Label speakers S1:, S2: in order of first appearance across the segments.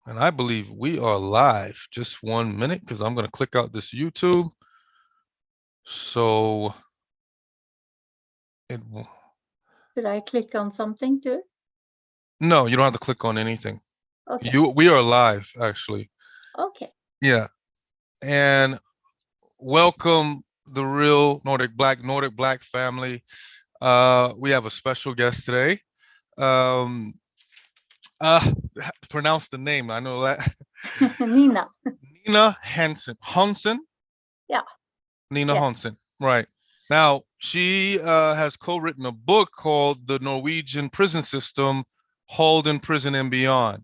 S1: And I believe we are live. Just 1 minute because I'm going to click out this YouTube. So it will.
S2: Should I click on something too?
S1: No, you don't have to click on anything.
S2: Okay.
S1: We are live actually.
S2: Okay.
S1: Yeah. And welcome the real Nordic Black family. We have a special guest today. Um pronounce the name. I know that.
S2: Nina.
S1: Nina Hansen. Hansen?
S2: Yeah.
S1: Nina
S2: Yes.
S1: Hansen. Right. Now, she has co-written a book called The Norwegian Prison System, Halden Prison and Beyond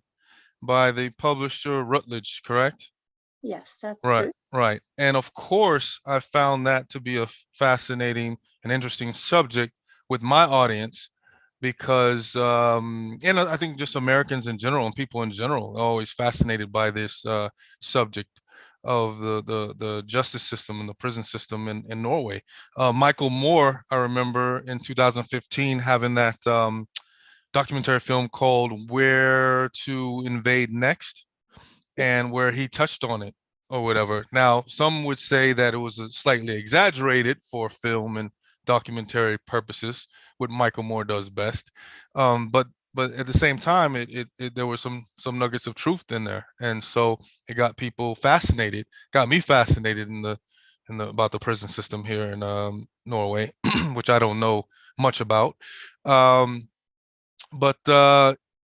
S1: by the publisher Routledge, correct?
S2: Yes, that's
S1: Right,
S2: true.
S1: right. And of course, I found that to be a fascinating and interesting subject with my audience because, and I think just Americans in general and people in general are always fascinated by this subject of the justice system and the prison system in Norway. Michael Moore, I remember in 2015 having that documentary film called Where to Invade Next, and
S2: Yes.
S1: where he touched on it or whatever. Now, some would say that it was slightly exaggerated for film and documentary purposes, what Michael Moore does best. But at the same time, there were some nuggets of truth in there, and so it got people fascinated, got me fascinated in the about the prison system here in Norway, which I don't know much about. Um, but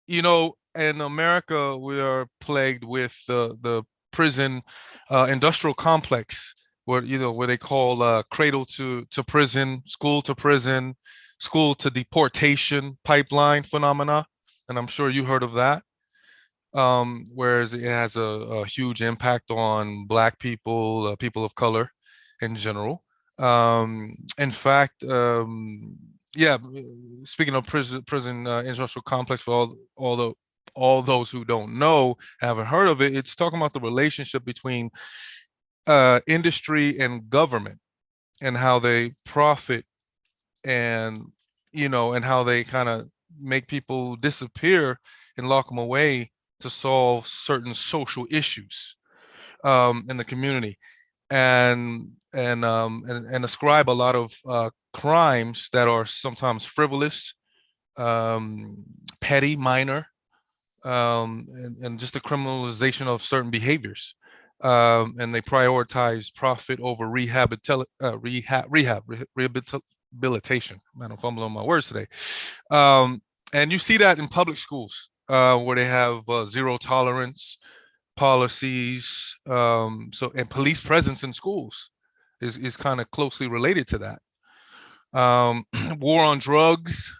S1: in America, we are plagued with the prison industrial complex, where they call cradle to prison, school to deportation pipeline phenomena, and I'm sure you heard of that. Whereas it has a huge impact on Black people, people of color in general. In fact, yeah, speaking of prison industrial complex, for all those who don't know, haven't heard of it, it's talking about the relationship between industry and government and how they profit, and and how they kind of make people disappear and lock them away to solve certain social issues in the community, and ascribe a lot of crimes that are sometimes frivolous, um, petty, minor, and just the criminalization of certain behaviors. And they prioritize profit over rehabilitation. Man, I'm fumbling on my words today. Um, and you see that in public schools, where they have zero tolerance policies. And police presence in schools is kind of closely related to that. War on drugs.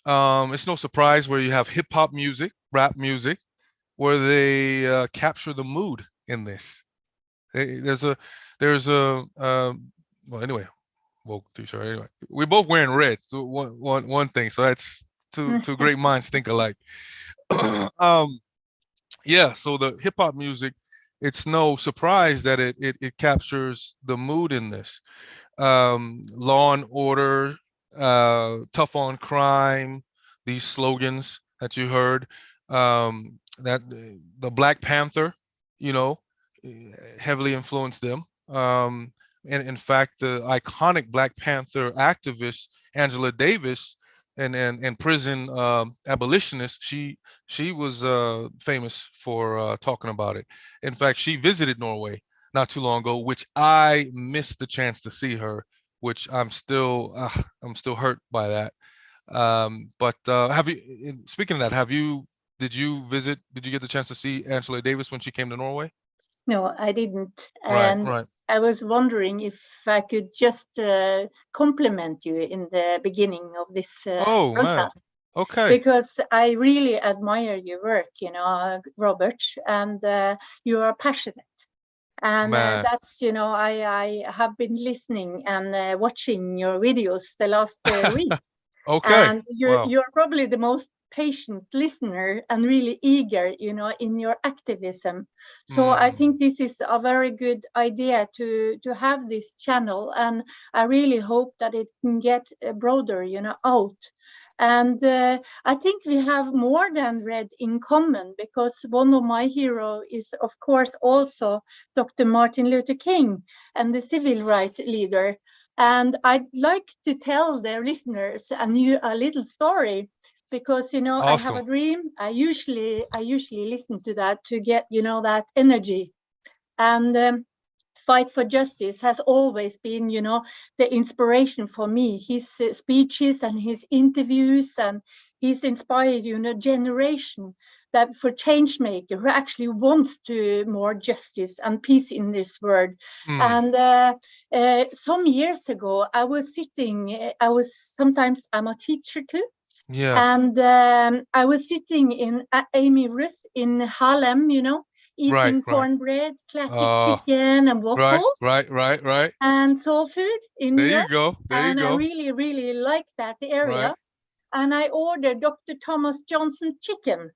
S1: It's no surprise where you have hip hop music, rap music, where they capture the mood in this. There's a there's a well, anyway, well, too sure. Anyway, we're both wearing red. So one thing. So that's two great minds think alike. um, yeah. So the hip hop music, it's no surprise that it captures the mood in this. Law and order, tough on crime, these slogans that you heard, that the Black Panther, you know, heavily influenced them. And in fact, the iconic Black Panther activist Angela Davis, and prison abolitionist, she was famous for talking about it. In fact, she visited Norway not too long ago, which I missed the chance to see her, which I'm still hurt by that. But have you? Speaking of that, Did you get the chance to see Angela Davis when she came to Norway?
S2: No, I didn't.
S1: Right,
S2: And
S1: right.
S2: I was wondering if I could just compliment you in the beginning of this
S1: Oh man.
S2: broadcast,
S1: Okay,
S2: because I really admire your work, Robert, and you are passionate. And
S1: man.
S2: that's, I have been listening and watching your videos the last week.
S1: Okay.
S2: And you're
S1: Wow.
S2: you're probably the most patient listener and really eager, in your activism. So I
S1: Mm,
S2: think this is a very good idea to have this channel, and I really hope that it can get broader, out. And I think we have more than read in common, because one of my heroes is, of course, also Dr. Martin Luther King and the civil rights leader. And I'd like to tell their listeners a little story, because I have
S1: Awesome.
S2: a dream. I usually listen to that to get that energy. And fight for justice has always been, the inspiration for me. His speeches and his interviews, and he's inspired, generation that for change maker who actually wants to more justice and peace in this world.
S1: Mm,
S2: And some years ago, I was sitting. Sometimes I'm a teacher too.
S1: yeah.
S2: And I was sitting in Amy Ruth in Harlem,
S1: Right.
S2: eating
S1: Right.
S2: cornbread, classic
S1: Uh.
S2: chicken and
S1: Right.
S2: waffles
S1: Right. Right. Right.
S2: and soul food in New
S1: There you
S2: York.
S1: go. There you
S2: And I
S1: go.
S2: really, really liked that area.
S1: Right.
S2: And I ordered Dr. Thomas Johnson chicken,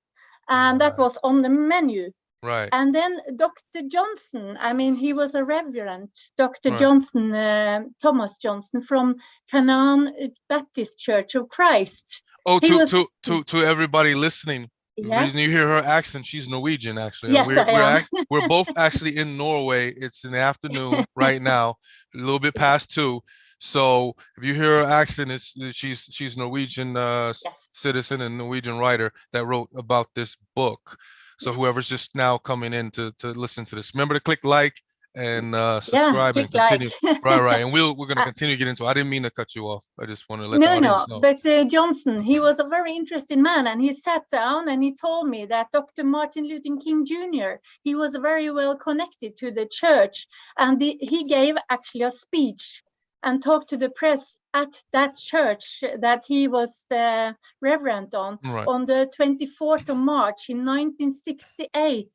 S2: and that
S1: Right.
S2: was on the menu.
S1: Right.
S2: And then Dr. Johnson, I mean, he was a reverend, Dr.
S1: Right.
S2: Johnson, Thomas Johnson from Canaan Baptist Church of Christ.
S1: Oh,
S2: He was,
S1: to everybody listening, the reason you
S2: yes,
S1: hear her accent, she's Norwegian actually, and
S2: yes, I am.
S1: we're both actually in Norway. It's in the afternoon right now, a little bit past 2. So if you hear her accent, she's Norwegian
S2: Yes,
S1: citizen and Norwegian writer that wrote about this book. So
S2: yes.
S1: whoever's just now coming in to listen to this, remember to click like and
S2: Yeah,
S1: subscribe and
S2: click like.
S1: continue. Right, and we're gonna continue to get into. I didn't mean to cut you off. I just want to let the
S2: No,
S1: audience
S2: no,
S1: know.
S2: but Johnson, he was a very interesting man, and he sat down and he told me that Dr. Martin Luther King Jr., he was very well connected to the church, and he gave actually a speech and talked to the press at that church that he was the reverend
S1: Right.
S2: on the 24th of March in 1968.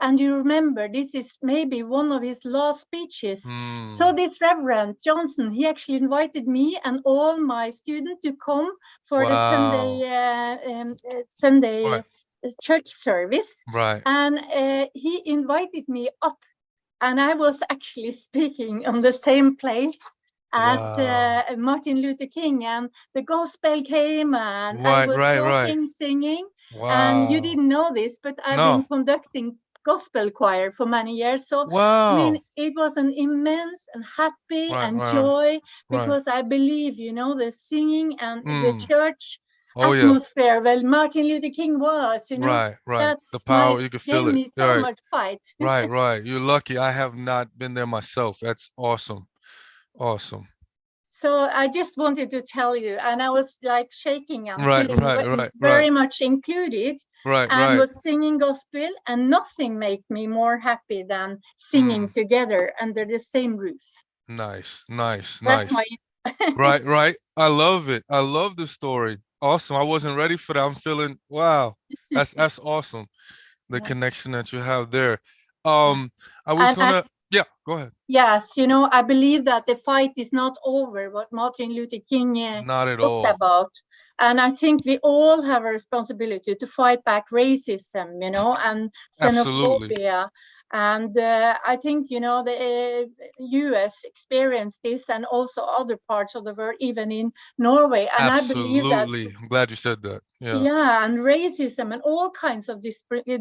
S2: And you remember, this is maybe one of his last speeches. So
S1: Mm,
S2: this Reverend Johnson, he actually invited me and all my students to come for the
S1: wow.
S2: Sunday
S1: Right.
S2: church service.
S1: Right.
S2: And he invited me up, and I was actually speaking on the same place as
S1: Wow.
S2: Martin Luther King, and the gospel came, and I
S1: Right.
S2: was
S1: Right. Right.
S2: talking, singing. And you
S1: Wow.
S2: didn't know this, but I've
S1: No.
S2: been conducting gospel choir for many years. So, I mean,
S1: Wow.
S2: it was an immense and happy
S1: Right.
S2: and
S1: Right.
S2: joy,
S1: Right.
S2: because I believe, the singing and the
S1: Mm.
S2: church
S1: Oh yeah.
S2: atmosphere, well, Martin Luther King was,
S1: Right. Right. The
S2: that's
S1: power, you could
S2: gave
S1: feel it.
S2: me
S1: All
S2: so
S1: right.
S2: much fight.
S1: Right. Right. You're lucky. I have not been there myself. That's awesome. Awesome.
S2: So I just wanted to tell you, and I was like shaking and
S1: Right.
S2: feeling
S1: Right. Right. Right.
S2: very much included,
S1: Right.
S2: and
S1: Right.
S2: was singing gospel, and nothing made me more happy than singing
S1: Mm.
S2: together under the same roof.
S1: Nice. Nice.
S2: That's my.
S1: Nice. Right. Right. I love it. I love the story. Awesome. I wasn't ready for that. I'm feeling wow. That's awesome. The
S2: Yeah,
S1: connection that you have there.
S2: yeah.
S1: I was
S2: And
S1: gonna, yeah, go ahead.
S2: yes, I believe that the fight is not over, what Martin Luther King
S1: Not at
S2: talked
S1: all.
S2: about. And I think we all have a responsibility to fight back racism, and
S1: Absolutely.
S2: xenophobia. And I think, the US experienced this, and also other parts of the world, even in Norway. And I believe that,
S1: Absolutely. I'm glad you said that. Yeah.
S2: yeah, and racism and all kinds of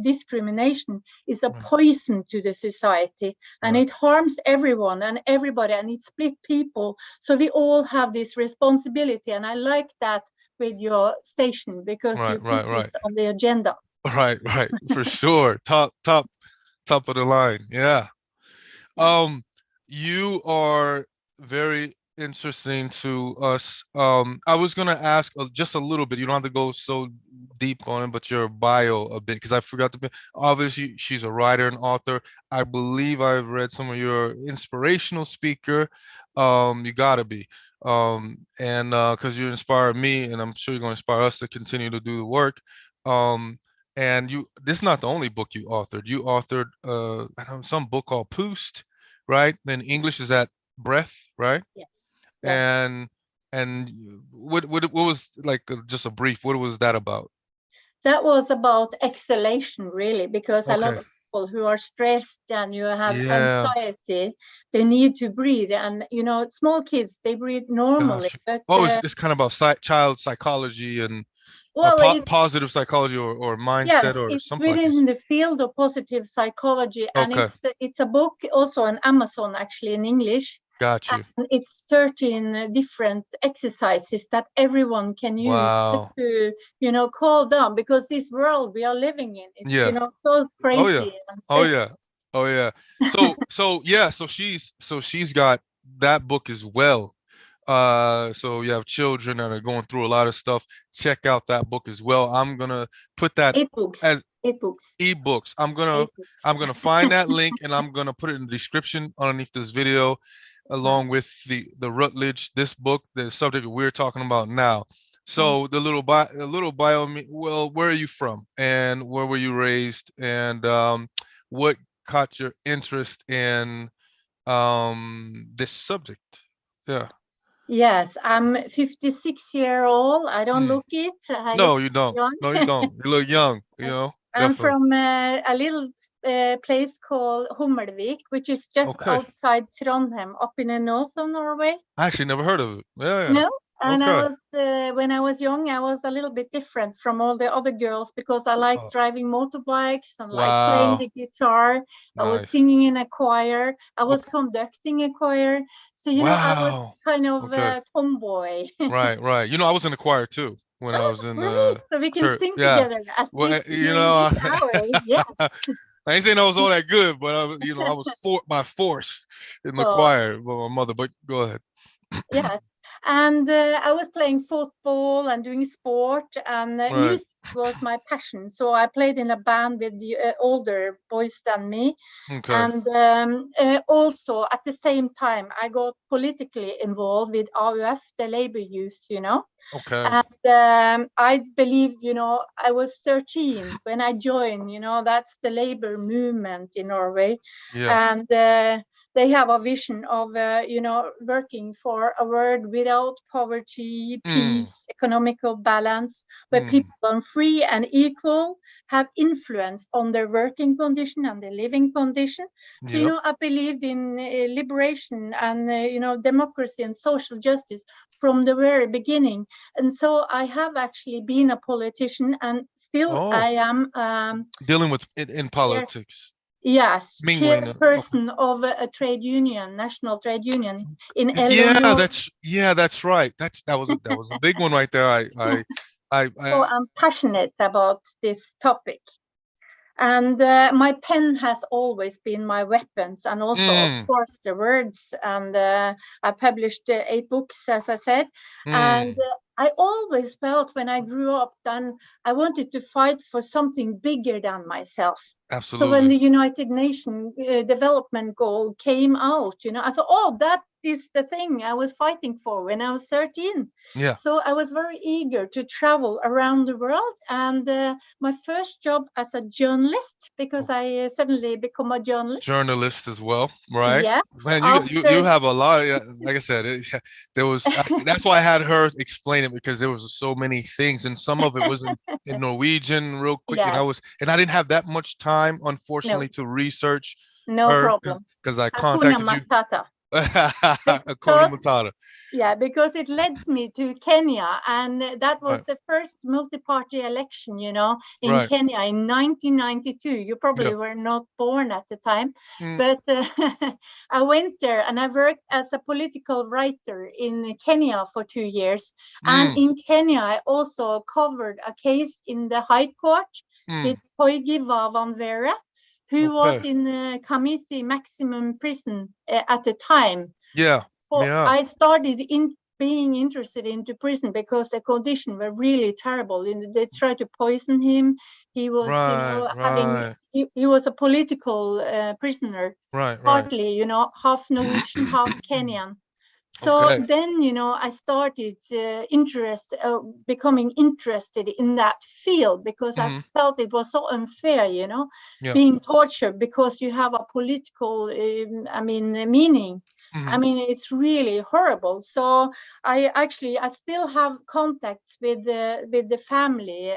S2: discrimination is a
S1: Right.
S2: poison to the society, and
S1: Right.
S2: it harms everyone and everybody, and it split people. So we all have this responsibility, and I like that with your station, because you
S1: Right.
S2: put
S1: Right.
S2: this
S1: Right.
S2: on the agenda.
S1: Right. Right. For sure. Top of the line. Yeah.
S2: Yeah.
S1: You are very interesting to us. I was gonna ask just a little bit. You don't have to go so deep on it, but your bio a bit, because I forgot to be. Obviously, she's a writer and author. I believe I've read some of your inspirational speaker. You gotta be. And because you inspire me, and I'm sure you're gonna inspire us to continue to do the work. And this is not the only book you authored. You authored I don't know, some book called Poost, right? In English is that breath, right?
S2: Yes. Yes.
S1: And what was like just a brief, what was that about?
S2: That was about exhalation, really, because
S1: Okay.
S2: people who are stressed and you have
S1: Yeah.
S2: anxiety, they need to breathe. And you know, small kids, they breathe normally,
S1: Gosh.
S2: but
S1: Oh, it's kind of about child psychology and
S2: well,
S1: positive psychology or mindset
S2: yes,
S1: or
S2: it's
S1: something like this.
S2: within the field of positive psychology, and
S1: Okay.
S2: it's a book also on Amazon, actually, in English.
S1: Got you.
S2: And it's 13 different exercises that everyone can use just
S1: Wow.
S2: to, you know, calm down, because this world we are living in, it's, you
S1: Yeah.
S2: know, so
S1: Oh yeah.
S2: crazy and
S1: Oh
S2: stressful.
S1: yeah. Oh yeah. So she's got that book as well. So you have children that are going through a lot of stuff. Check out that book as well. I'm gonna put that
S2: Eight books,
S1: as
S2: eight books,
S1: ebooks. I'm gonna
S2: eight books.
S1: I'm gonna find that link and I'm gonna put it in the description underneath this video, along with the Rutledge, this book, the subject we're talking about now. So the little bio, well, where are you from and where were you raised and what caught your interest in this subject? Yeah.
S2: Yes, I'm 56-year-old. I don't
S1: Hmm.
S2: look it. I look
S1: No, you don't.
S2: young.
S1: No, you don't. You look young, you know,
S2: I'm
S1: definitely.
S2: from a little place called Hummelvik, which is just
S1: Okay.
S2: outside Trondheim, up in the north of Norway.
S1: I actually never heard of it. Yeah, yeah.
S2: No, and I
S1: Okay.
S2: was when I was young, I was a little bit different from all the other girls because I like
S1: Oh,
S2: driving motorbikes and like playing
S1: wow.
S2: the guitar. I was
S1: Nice.
S2: singing in a choir. I was
S1: Okay.
S2: conducting a choir. So you know, I was
S1: Wow.
S2: kind of
S1: Okay.
S2: a tomboy.
S1: Right, right. You know, I was in the choir too when I
S2: Oh,
S1: was in
S2: great!
S1: the
S2: So we can
S1: church.
S2: sing
S1: Yeah.
S2: together, at
S1: Well,
S2: least
S1: you
S2: during this
S1: know,
S2: hour. Yes.
S1: I ain't saying I was all that good, but I was by force in the
S2: Oh,
S1: choir by my mother. But go ahead.
S2: yes. And I was playing football and doing sport, and
S1: Right.
S2: music was my passion. So I played in a band with the older boys than me.
S1: Okay.
S2: And also at the same time, I got politically involved with AUF, the labor youth, you know.
S1: Okay.
S2: And I believe, you know, I was 13 when I joined, you know, that's the labor movement in Norway.
S1: Yeah.
S2: And they have a vision of, you know, working for a world without poverty,
S1: Mm,
S2: peace, economical balance, where
S1: mm.
S2: people are free and equal, have influence on their working condition and their living condition. So, you
S1: Yep.
S2: know, I believed in liberation and, you know, democracy and social justice from the very beginning. And so I have actually been a politician, and still
S1: Oh,
S2: I am
S1: dealing with in
S2: chair,
S1: politics,
S2: yes,
S1: mingling. Okay.
S2: chairperson of a trade union, national trade union in
S1: Yeah,
S2: LO.
S1: that's right. That was a big one right there.
S2: So
S1: I
S2: I'm passionate about this topic. And my pen has always been my weapons, and also, of
S1: mm,
S2: course, the words. And I published 8 books, as I said. And
S1: mm,
S2: I always felt when I grew up, then I wanted to fight for something bigger than myself. So when
S1: absolutely.
S2: the United Nations development goal came out, you know, I thought, oh, that is the thing I was fighting for when I was 13.
S1: Yeah.
S2: So I was very eager to travel around the world. And my first job as a journalist, because I suddenly become a journalist.
S1: Journalist as well, right?
S2: Yes,
S1: Man, you
S2: after,
S1: have a lot. Yeah, like I said, there was. That's why I had her explain it because there was so many things, and some of it was in Norwegian, real quick, and
S2: yes,
S1: I didn't have that much time,
S2: no,
S1: unfortunately, to research
S2: no
S1: her
S2: problem.
S1: because I
S2: Hakuna
S1: contacted you.
S2: Matata.
S1: Hakuna
S2: Because
S1: Matata.
S2: yeah, because it led me to Kenya, and that was
S1: Right,
S2: the first multi-party election, you know, in
S1: right,
S2: Kenya in 1992. You
S1: yeah,
S2: probably were not born at the time,
S1: mm,
S2: but I went there and I worked as a political writer in Kenya for 2 years. And
S1: mm,
S2: in Kenya, I also covered a case in the High Court with
S1: mm.
S2: Koigiva Vanvera, who was
S1: Okay,
S2: in Kamiti maximum prison at the time.
S1: yeah,
S2: Well,
S1: yeah,
S2: I started in being interested into prison because the conditions were really terrible. They tried to poison him. He was, you
S1: right,
S2: know, having
S1: right,
S2: he was a political prisoner,
S1: right, right.
S2: partly, you know, half Norwegian, half Kenyan. So
S1: Okay.
S2: then, I started becoming interested in that field because I
S1: Hmm.
S2: felt it was so unfair,
S1: Yeah.
S2: being tortured because you have a political, meaning. I
S1: Hmm.
S2: mean, it's really horrible. So I still have contacts with the family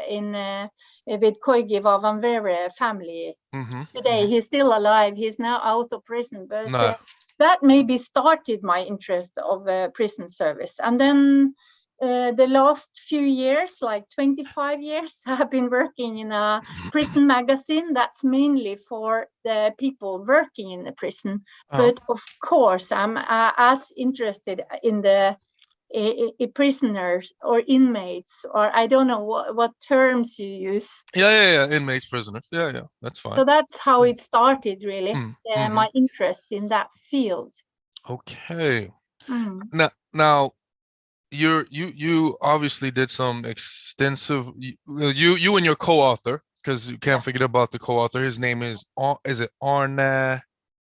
S2: with Koigi Vavanvere family.
S1: Hmm.
S2: Today he's still alive. He's now out of prison, but
S1: No.
S2: that maybe started my interest of prison service. And then the last few years, like 25 years, I've been working in a prison magazine that's mainly for the people working in the prison.
S1: Uh-huh.
S2: But of course, I'm as interested in the prisoners or inmates, or I don't know what terms you use.
S1: Yeah. Inmates, prisoners. Yeah. That's fine.
S2: So that's how it started, really,
S1: Mm-hmm.
S2: my interest in that field.
S1: Okay.
S2: Mm.
S1: Now, you obviously did some extensive. You and your co-author, because you can't
S2: Yeah.
S1: forget about the co-author. His name is it Arne?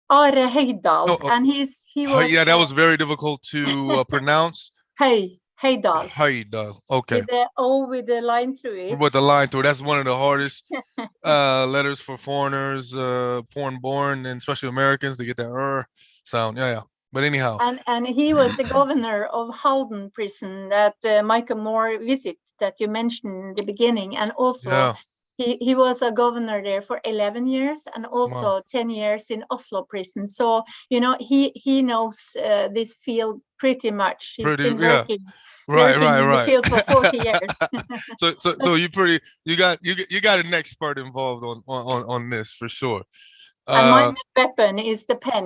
S2: Are Heidal,
S1: No,
S2: and he was
S1: yeah, that was very difficult to pronounce.
S2: Heidal
S1: Haida. Okay.
S2: with the O with the line through it.
S1: With the line through it. That's one of the hardest letters for foreigners, foreign born, and especially Americans to get that sound. Yeah. But anyhow.
S2: And he was the governor of Halden prison that Michael Moore visits that you mentioned in the beginning, and also
S1: Yeah.
S2: he was a governor there for 11 years and
S1: Wow.
S2: also 10 years in Oslo prison. So he knows this field pretty much. He's
S1: Pretty.
S2: been
S1: Yeah. Right.
S2: working
S1: Right.
S2: in the
S1: Right.
S2: field for 40 years.
S1: So you got an expert involved on this for sure.
S2: And my
S1: Uh.
S2: weapon is the pen.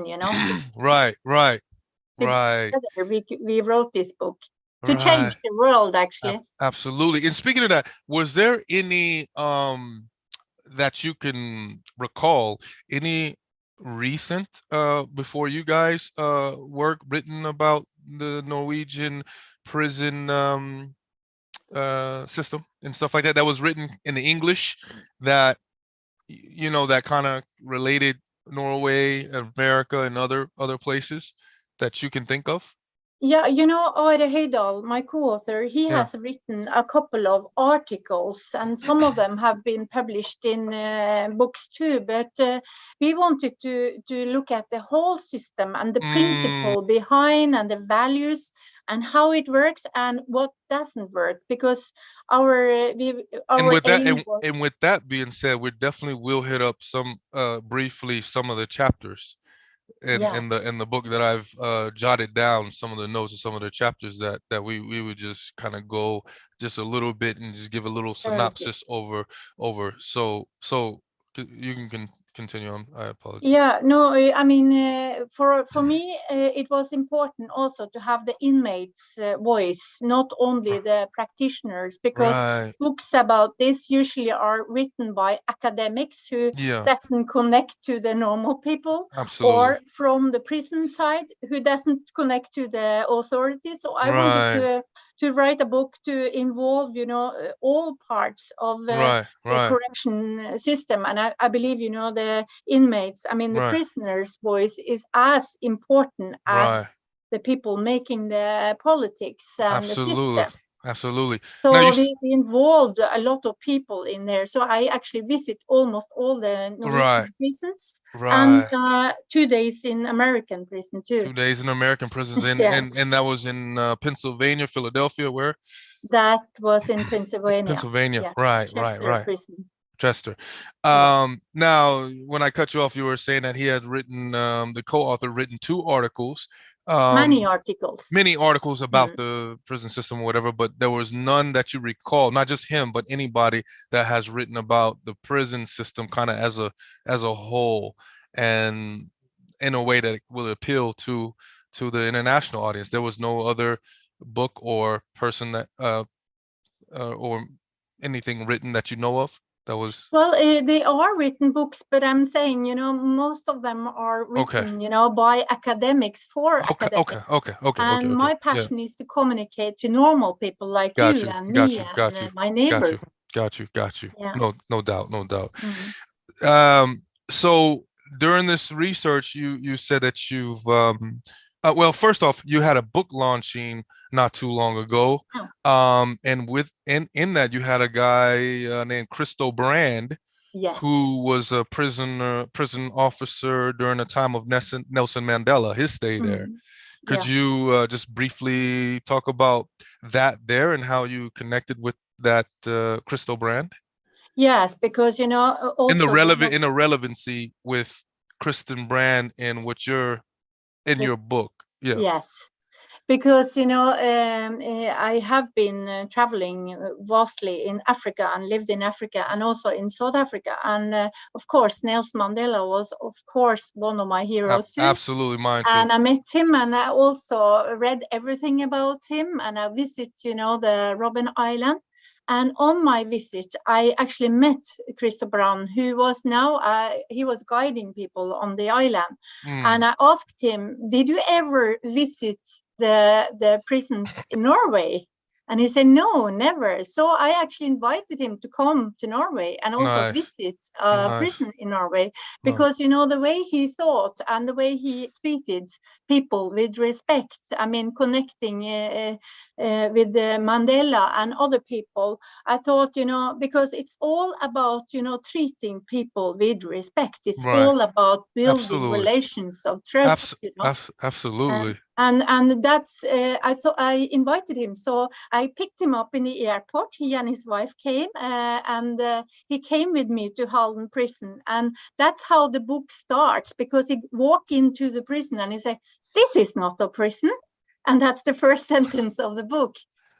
S1: Right. Right. Right.
S2: Together we wrote this book to
S1: Right.
S2: change the world, actually.
S1: Absolutely. And speaking of that, was there any that you can recall, any recent before you guys work written about the Norwegian prison system and stuff like that, that was written in the English, that that kind of related Norway, America, and other places that you can think of?
S2: Yeah, Are Heidal, my co-author, he
S1: Yeah.
S2: has written a couple of articles, and some of them have been published in books too. But we wanted to look at the whole system and the
S1: Mm,
S2: principle behind and the values and how it works and what doesn't work, because our
S1: and with that
S2: aim was.
S1: and with that being said, we definitely will hit up some briefly some of the chapters
S2: Yes.
S1: in the book that I've jotted down, some of the notes and some of the chapters that we would just kind of go just a little bit and just give a little
S2: Very good.
S1: synopsis over. So you can continue on. I apologize.
S2: Yeah, no, I mean, for me, it was important also to have the inmates' voice, not only the practitioners, because
S1: Right.
S2: books about this usually are written by academics who
S1: Yeah.
S2: doesn't connect to the normal people,
S1: Absolutely.
S2: or from the prison side who doesn't connect to the authorities. So I wanted
S1: Right.
S2: to write a book to involve, all parts of
S1: Right.
S2: the
S1: Right.
S2: correction system, and I believe, the inmates, I mean, the
S1: Right.
S2: prisoners' voice is as important
S1: Right.
S2: as the people making the politics and the
S1: Absolutely.
S2: system.
S1: Absolutely. Now
S2: So we involved a lot of people in there. So I actually visit almost all the
S1: right.
S2: Norwegian prisons, and
S1: Right.
S2: 2 days in American prison too.
S1: 2 days in American prisons,
S2: Yes,
S1: and that was in Pennsylvania, Philadelphia, where?
S2: that was in Pennsylvania.
S1: Pennsylvania.
S2: Yes,
S1: Right, right,
S2: Chester
S1: right.
S2: prison.
S1: Chester.
S2: Yeah,
S1: Now, when I cut you off, you were saying that he had written, the co-author written 2 articles,
S2: many
S1: um,
S2: articles.
S1: many articles about
S2: Mm.
S1: the prison system or whatever, but there was none that you recall, not just him, but anybody that has written about the prison system kind of as a whole, and in a way that will appeal to the international audience. There was no other book or person that or anything written that you know of that was
S2: Well, they are written books, but I'm saying, most of them are
S1: okay.
S2: written, by academics for academics.
S1: Okay.
S2: And my
S1: Yeah.
S2: passion is to communicate to normal people like
S1: Got
S2: you
S1: you.
S2: and
S1: Got
S2: me
S1: you.
S2: and
S1: Got you.
S2: my
S1: Got you.
S2: neighbor.
S1: Got you.
S2: Yeah.
S1: No doubt. No doubt.
S2: Mm.
S1: So during this research, you said that you've Well, first off, you had a book launching not too long ago,
S2: Oh,
S1: and in that you had a guy named Christo Brand,
S2: yes.
S1: who was a prison officer during the time of Nelson Mandela, his stay there.
S2: Mm,
S1: Could
S2: yeah.
S1: you just briefly talk about that there and how you connected with that Christo Brand
S2: Yes, because
S1: in the
S2: also one of
S1: relevancy with Kristen Brand and what you're in
S2: the
S1: your book? Yeah.
S2: yes. Because I have been traveling vastly in Africa and lived in Africa and also in South Africa, and of course Nelson Mandela was of course one of my heroes too.
S1: Absolutely, mine too.
S2: And I met him, and I also read everything about him, and I visit the Robben Island. And on my visit, I actually met Christo Brown, who was now he was guiding people on the island. And
S1: Mm,
S2: I asked him, "Did you ever visit the prisons in Norway?" And he said, "No, never." So I actually invited him to come to Norway and also
S1: nice,
S2: visit a
S1: nice,
S2: prison in Norway,
S1: nice.
S2: because the way he thought and the way he treated people with respect. I mean, connecting with Mandela and other people. I thought, because it's all about treating people with respect. It's
S1: Right.
S2: all about building
S1: Absolutely.
S2: relations of trust.
S1: Absolutely.
S2: And that's I thought I invited him, so I picked him up in the airport. He and his wife came, and he came with me to Halden prison, and that's how the book starts, because he walked into the prison and he said, "This is not a prison," and that's the first sentence of the book.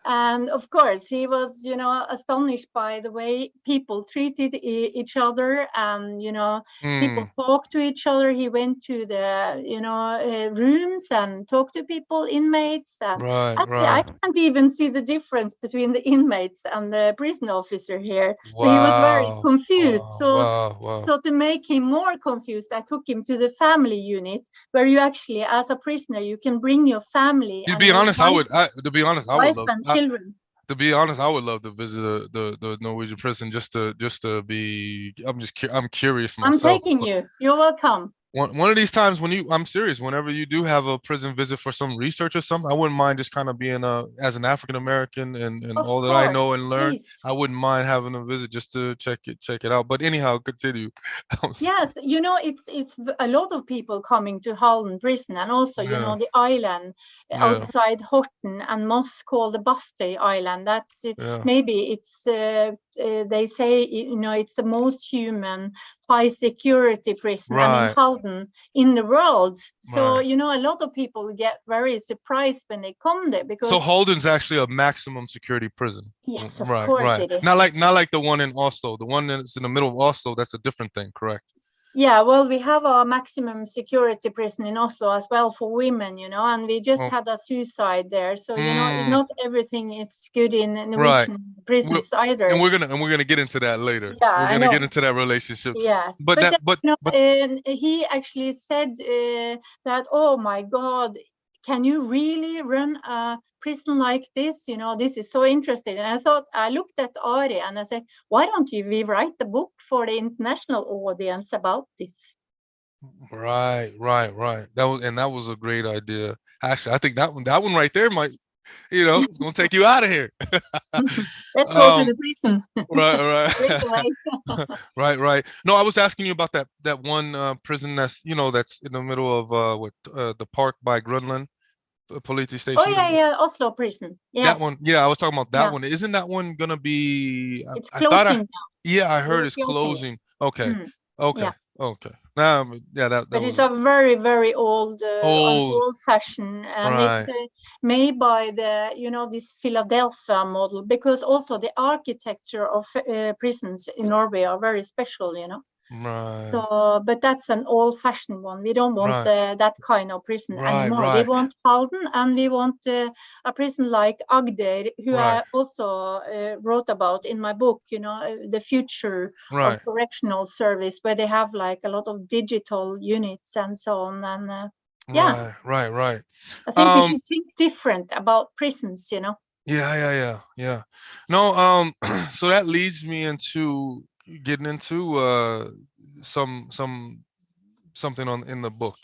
S2: And of course, he was, astonished by the way people treated each other, and people
S1: Mm,
S2: talk to each other. He went to the rooms and talked to people, inmates, and
S1: right,
S2: actually I
S1: right.
S2: can't even see the difference between the inmates and the prison officer here. So he was very
S1: Wow.
S2: confused.
S1: Wow.
S2: So
S1: Wow. Wow.
S2: so to make him more confused, I took him to the family unit, where you actually, as a prisoner, you can bring your family
S1: To
S2: and
S1: be
S2: your
S1: honest, I would. To be honest, I would
S2: wife
S1: love.
S2: and children.
S1: To be honest, I would love to visit the Norwegian prison just to be. I'm curious
S2: I'm
S1: myself.
S2: taking you. You're welcome.
S1: One of these times when I'm serious, whenever you do have a prison visit for some research or something, I wouldn't mind just kind of being as an African American and
S2: Of
S1: all that I
S2: course,
S1: know and learn.
S2: please.
S1: I wouldn't mind having a visit just to check it out. But anyhow, continue.
S2: Yes, it's a lot of people coming to Halden prison, and also
S1: Yeah,
S2: the island
S1: yeah,
S2: outside Horten and Moss, called the Bastøy Island. That's
S1: yeah.
S2: maybe it's they say it's the most human, high security prison. I mean,
S1: Right,
S2: Halden in the world. So
S1: right.
S2: a lot of people get very surprised when they come there,
S1: So
S2: because
S1: Holden's actually a maximum security prison.
S2: yes, of
S1: Right,
S2: course
S1: right.
S2: it is.
S1: Not like the one in Oslo. The one that's in the middle of Oslo, that's a different thing, correct?
S2: Yeah, well, we have a maximum security prison in Oslo as well for women, and we just
S1: Oh,
S2: had a suicide there. So,
S1: mm,
S2: not everything is good in
S1: right.
S2: Norwegian
S1: We're,
S2: prisons
S1: and
S2: either.
S1: we're gonna get into that later.
S2: Yeah,
S1: We're
S2: I
S1: gonna get
S2: know.
S1: into that relationships.
S2: Yes.
S1: But
S2: But
S1: that
S2: then,
S1: but
S2: he actually said that, "Oh my God, can you really run a prison like this? This is so interesting." And I looked at Ari and I said, "Why don't we write the book for the international audience about this?"
S1: right. That was a great idea. Actually, I think that one right there might, it's gonna take you out of here.
S2: Let's go to
S1: um
S2: the prison straight
S1: right,
S2: away.
S1: right. No, I was asking you about that one prison that's in the middle of the park by Grunland police
S2: Oh
S1: station.
S2: yeah, yeah, Oslo prison.
S1: That
S2: Yes,
S1: one, yeah, I was talking about that
S2: yeah,
S1: one. Isn't that one gonna be?
S2: it's
S1: I thought
S2: closing now.
S1: yeah, I
S2: They
S1: heard
S2: are
S1: it's
S2: closing it.
S1: closing. Okay,
S2: Mm,
S1: okay,
S2: yeah,
S1: okay. Now, yeah, that
S2: but it's
S1: was
S2: a very, very old, an
S1: old.
S2: old fashioned, and it's
S1: Right,
S2: made by this Philadelphia model, because also the architecture of prisons in Norway are very special.
S1: right,
S2: So, but that's an old-fashioned one. We don't want
S1: right,
S2: that kind of prison
S1: right,
S2: anymore. We
S1: right,
S2: want Halden, and we want a prison like Agder, who
S1: right,
S2: I also wrote about in my book. The future of
S1: right,
S2: correctional service, where they have like a lot of digital units and so on. And yeah,
S1: right.
S2: I think we
S1: Um,
S2: should think different about prisons.
S1: yeah. No, so that leads me into getting into some something on in the book.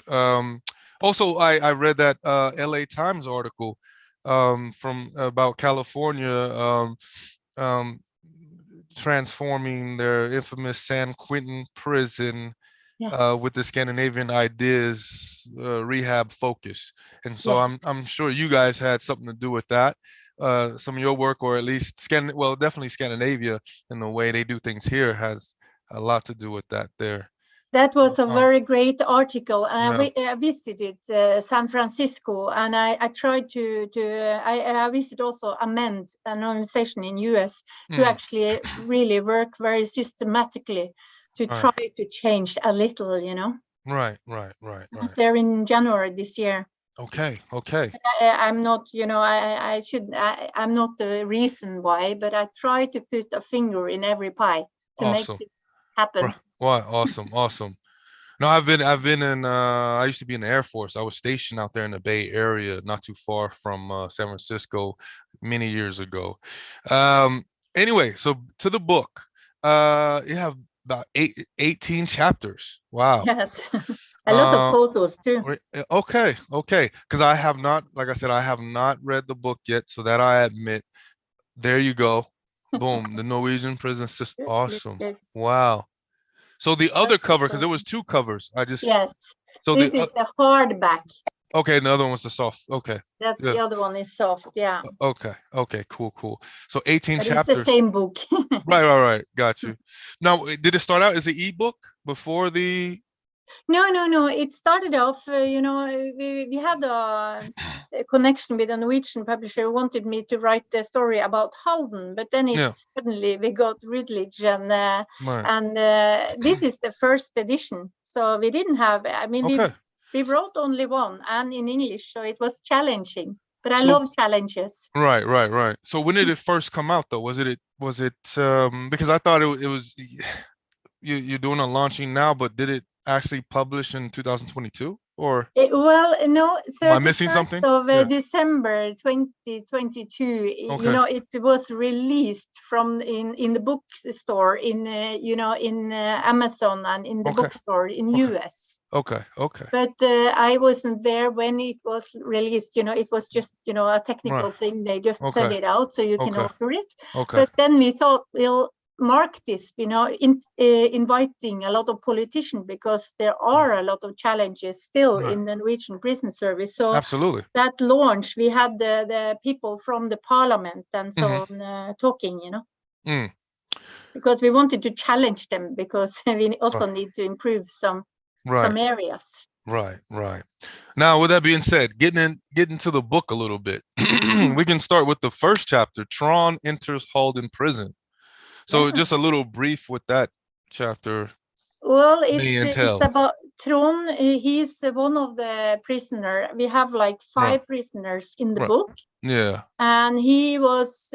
S1: Also, I read that LA Times article from about California um, transforming their infamous San Quentin prison
S2: Yes,
S1: with the Scandinavian ideas rehab focus. And so
S2: yes.
S1: I'm sure you guys had something to do with that. Some of your work, or at least well, definitely Scandinavia and the way they do things here has a lot to do with that there.
S2: That was a
S1: Oh,
S2: very great article, and
S1: yeah.
S2: I visited San Francisco, and I tried I visited also Amend, an organization in US, who
S1: Mm,
S2: actually really work very systematically to
S1: right,
S2: try to change a little, you know.
S1: right, right, right,
S2: I was
S1: right.
S2: there in January this year.
S1: Okay, okay.
S2: I'm not, you know, I should, I'm not the reason why, but I try to put a finger in every pie to make
S1: Awesome.
S2: it happen.
S1: Wow, awesome, awesome. No, I've been in I used to be in the Air Force. I was stationed out there in the Bay Area, not too far from San Francisco many years ago. Um anyway, so to the book. You have about 18 chapters. Wow.
S2: Yes, a lot of
S1: Uh
S2: photos too.
S1: okay, okay. Because I have not, like I said, I have not read the book yet, so that I admit. There you go. Boom. The Norwegian prison system.
S2: Good, good,
S1: Awesome.
S2: good.
S1: Wow. So the
S2: That's
S1: other cover, because
S2: so.
S1: there was two covers.
S2: Yes,
S1: So
S2: this is the hardback.
S1: okay, the other one was the soft. Okay.
S2: That's
S1: Yeah.
S2: the other one is soft, yeah.
S1: Okay. Okay. Cool. Cool. So 18
S2: But it's the
S1: chapters.
S2: same book.
S1: Right. Right. Right. Got you. Now, did it start out as an ebook before the?
S2: No, no, no. It started off, you know, we had a connection with a Norwegian publisher who wanted me to write the story about Halden, but then it
S1: Yeah.
S2: suddenly we got Routledge,
S1: Right.
S2: and this is the first edition. So we didn't have. I mean,
S1: Okay.
S2: we wrote only one, and in English, so it was challenging. But I
S1: So
S2: love challenges.
S1: right. Right. Right. So when did it first come out though? Was it because I thought it was you're doing a launching now, but did it actually publish in 2022 or
S2: Well, no,
S1: am I missing
S2: 31st
S1: something?
S2: of
S1: Yeah.
S2: December 2022, you
S1: Okay.
S2: know, it was released from in the bookstore in, you know, in Amazon and in the
S1: Okay.
S2: bookstore in
S1: Okay.
S2: US.
S1: Okay. Okay.
S2: But I wasn't there when it was released. You know, it was just, you know, a
S1: Right.
S2: technical thing. They just send
S1: Okay.
S2: it out so you can
S1: Okay.
S2: order it.
S1: Okay.
S2: But then we thought we'll mark this, you know, inviting a lot of politicians because there
S1: Mm.
S2: are a lot of challenges still
S1: Right.
S2: in the Norwegian prison service. So
S1: Absolutely.
S2: that launch, we had the people from the parliament and
S1: Hmm.
S2: so on talking, you know,
S1: Mm.
S2: because we wanted to challenge them because we also
S1: Right.
S2: need to improve some
S1: Right.
S2: areas.
S1: Right. Right. Now, with that being said, getting to the book a little bit, we can start with the first chapter. Tron enters Halden prison. So,
S2: Yeah.
S1: just a little brief with that chapter
S2: Well,
S1: may
S2: it's
S1: entail.
S2: about Trond. He's one of the prisoner. We have like
S1: Right.
S2: 5 prisoners in the
S1: Right.
S2: book,
S1: Yeah.
S2: and he was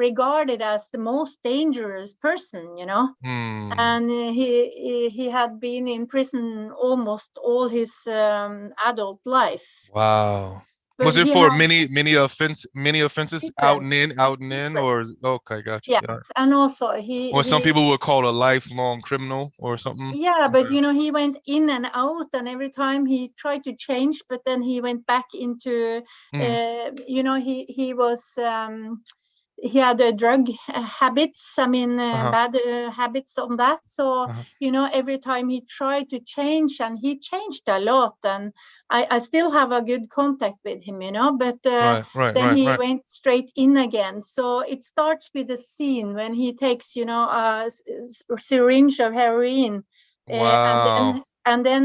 S2: regarded as the most dangerous person, you know.
S1: Hmm.
S2: And he had been in prison almost all his adult life,
S1: Wow.
S2: but
S1: Was it
S2: he
S1: for
S2: had
S1: many offenses
S2: different
S1: out and in,
S2: different.
S1: or okay, got you.
S2: Yes,
S1: Yeah.
S2: and also
S1: Or some
S2: he
S1: people would call a lifelong criminal or something.
S2: yeah, but
S1: Yeah.
S2: you know, he went in and out, and every time he tried to change, but then he went back into,
S1: Mm.
S2: you know, he was he had drug habits. I mean,
S1: Uh-huh.
S2: bad habits on that. So
S1: Uh-huh.
S2: you know, every time he tried to change, and he changed a lot, and I still have a good contact with him, you know, but
S1: Right, right,
S2: then
S1: right,
S2: he
S1: right.
S2: went straight in again. So it starts with a scene when he takes, you know, a syringe of heroin,
S1: Wow.
S2: and then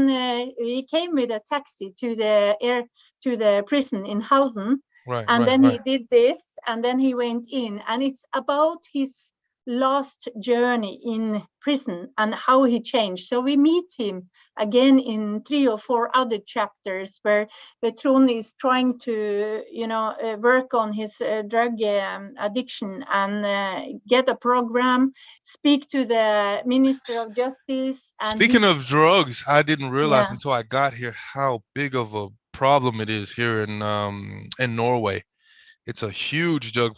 S2: he came with a taxi to the prison in Halden,
S1: Right,
S2: and
S1: right,
S2: then
S1: right.
S2: he did this, and then he went in, and it's about his last journey in prison and how he changed. So we meet him again in 3 or 4 other chapters where Trond is trying to, you know, work on his drug addiction and get a program, speak to the Minister
S1: S-
S2: of Justice, and
S1: Speaking
S2: he,
S1: of drugs, I didn't realize
S2: yeah,
S1: until I got here how big of a problem it is here in Norway. It's a huge drug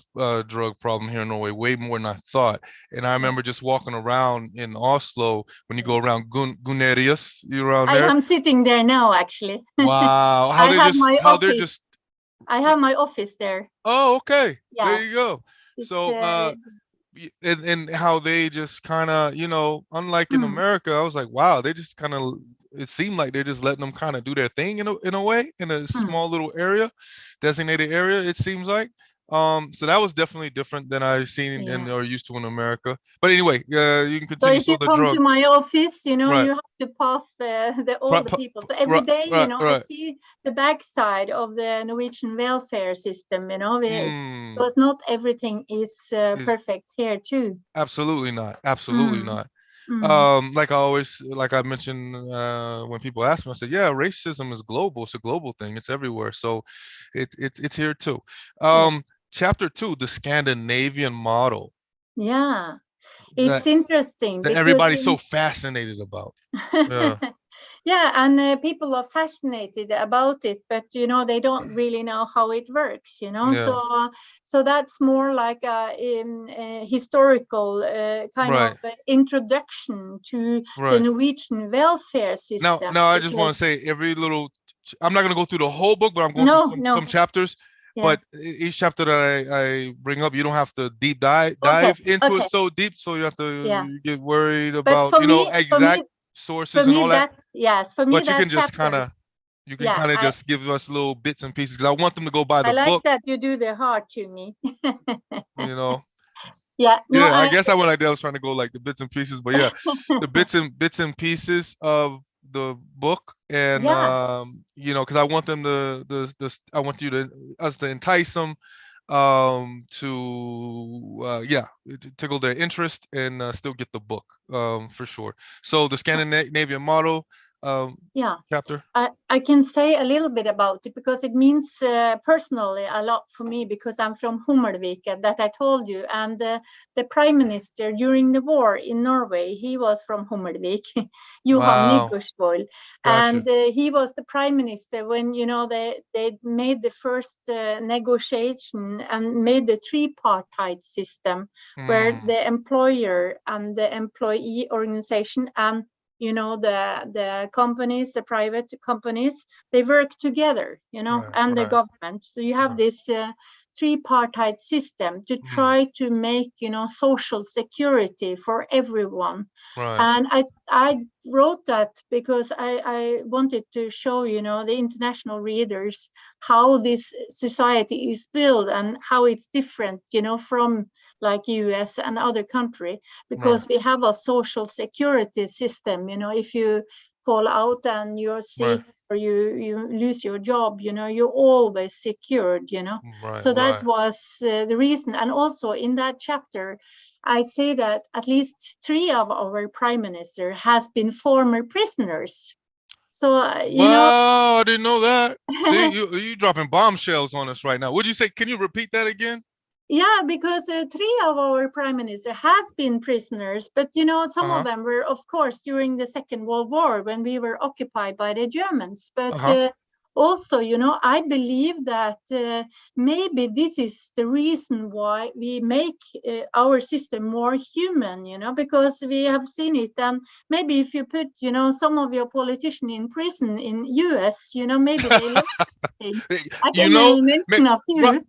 S1: problem here in Norway, way more than I thought. And I
S2: Yeah.
S1: remember just walking around in Oslo when you go around Gunerius, you around
S2: I
S1: there.
S2: am sitting there now, actually.
S1: Wow,
S2: I have my
S1: how they're
S2: office.
S1: just.
S2: I have my office there.
S1: Oh, okay, there
S2: Yes,
S1: you go.
S2: it's
S1: So and how they just kind of, unlike in
S2: mm,
S1: America, I was like, wow, they just kind of, it seemed like they're just letting them kind of do their thing in a way, in a
S2: mm,
S1: small little area, designated area, it seems like. So that was definitely different than I've seen and
S2: yeah.
S1: or used to in America. But anyway, you can
S2: So
S1: continue.
S2: if
S1: So
S2: you
S1: the
S2: come to
S1: drug,
S2: my office,
S1: right,
S2: you have to pass all
S1: right,
S2: the people. So every
S1: right,
S2: day,
S1: right,
S2: I
S1: right.
S2: see the backside of the Norwegian welfare system.
S1: Mm,
S2: Because not everything is
S1: is
S2: perfect here too.
S1: absolutely not, absolutely
S2: Mm,
S1: not.
S2: mm,
S1: Like I always, like I mentioned, when people ask me, I said, yeah, racism is global. It's a global thing. It's everywhere. So it's here too.
S2: yeah,
S1: Chapter 2, the Scandinavian model
S2: yeah.
S1: that
S2: It's interesting
S1: that
S2: because
S1: everybody's so fascinated about. Yeah,
S2: yeah, and people are fascinated about it, but they don't really know how it works.
S1: yeah,
S2: So that's more like a historical kind of
S1: right,
S2: introduction to the
S1: right.
S2: Norwegian welfare
S1: Now,
S2: system.
S1: I just want
S2: Because
S1: to say every little. I'm not going to go through the whole book, but I'm going through
S2: no,
S1: some
S2: no,
S1: chapters.
S2: yeah,
S1: But each chapter that I bring up, you don't have to deep
S2: okay,
S1: dive into it
S2: okay,
S1: so deep, so you have
S2: yeah.
S1: to get worried
S2: But
S1: about
S2: for
S1: exact
S2: me,
S1: sources and all that.
S2: that yes, for me
S1: But
S2: that chapter,
S1: you can
S2: yeah,
S1: kind of just give us little bits and pieces because I want them to go buy
S2: I
S1: the
S2: like
S1: book.
S2: that you do the hard to me.
S1: You know,
S2: Yeah, no,
S1: yeah. I guess I went like that. I was trying to go like the bits and pieces, but yeah, the bits and pieces of the book, and
S2: yeah,
S1: because I want them I want you to us to entice them, to to tickle their interest and still get the book, for sure. So the Scandinavian model, um,
S2: yeah.
S1: chapter.
S2: I can say a little bit about it because it means personally a lot for me because I'm from Hummelvik that I told you, and the prime minister during the war in Norway, he was from Hummelvik, Johan
S1: Wow,
S2: Nygaardsvold,
S1: gotcha.
S2: and he was the prime minister when they made the first negotiation and made the tripartite system where
S1: Mm,
S2: the employer and the employee organization and the companies, the private companies, they work together,
S1: right,
S2: and the
S1: right,
S2: government. So you have
S1: right.
S2: this tripartite system to
S1: Mm,
S2: try to make social security for everyone.
S1: right,
S2: And I wrote that because I wanted to show the international readers how this society is built and how it's different from like US and other country,
S1: right,
S2: because we have a social security system. If you fall out and you're
S1: right,
S2: sick or you lose your job, you're always secured.
S1: right,
S2: So that
S1: right.
S2: was the reason. And also in that chapter I say that at least 3 of our prime minister has been former prisoners. So
S1: Wow, I didn't know that. See, you dropping bombshells on us right now. Would you say? Can you repeat that again?
S2: yeah, because 3 of our prime minister has been prisoners, but some of
S1: Uh-huh.
S2: them were, of course, during the Second World War when we were occupied by the Germans. But
S1: Uh-huh.
S2: also, I believe that maybe this is the reason why we make our system more human, because we have seen it. And maybe if you put, some of your politicians in prison in US, maybe they learn something. I
S1: You
S2: can
S1: know,
S2: mention a
S1: right,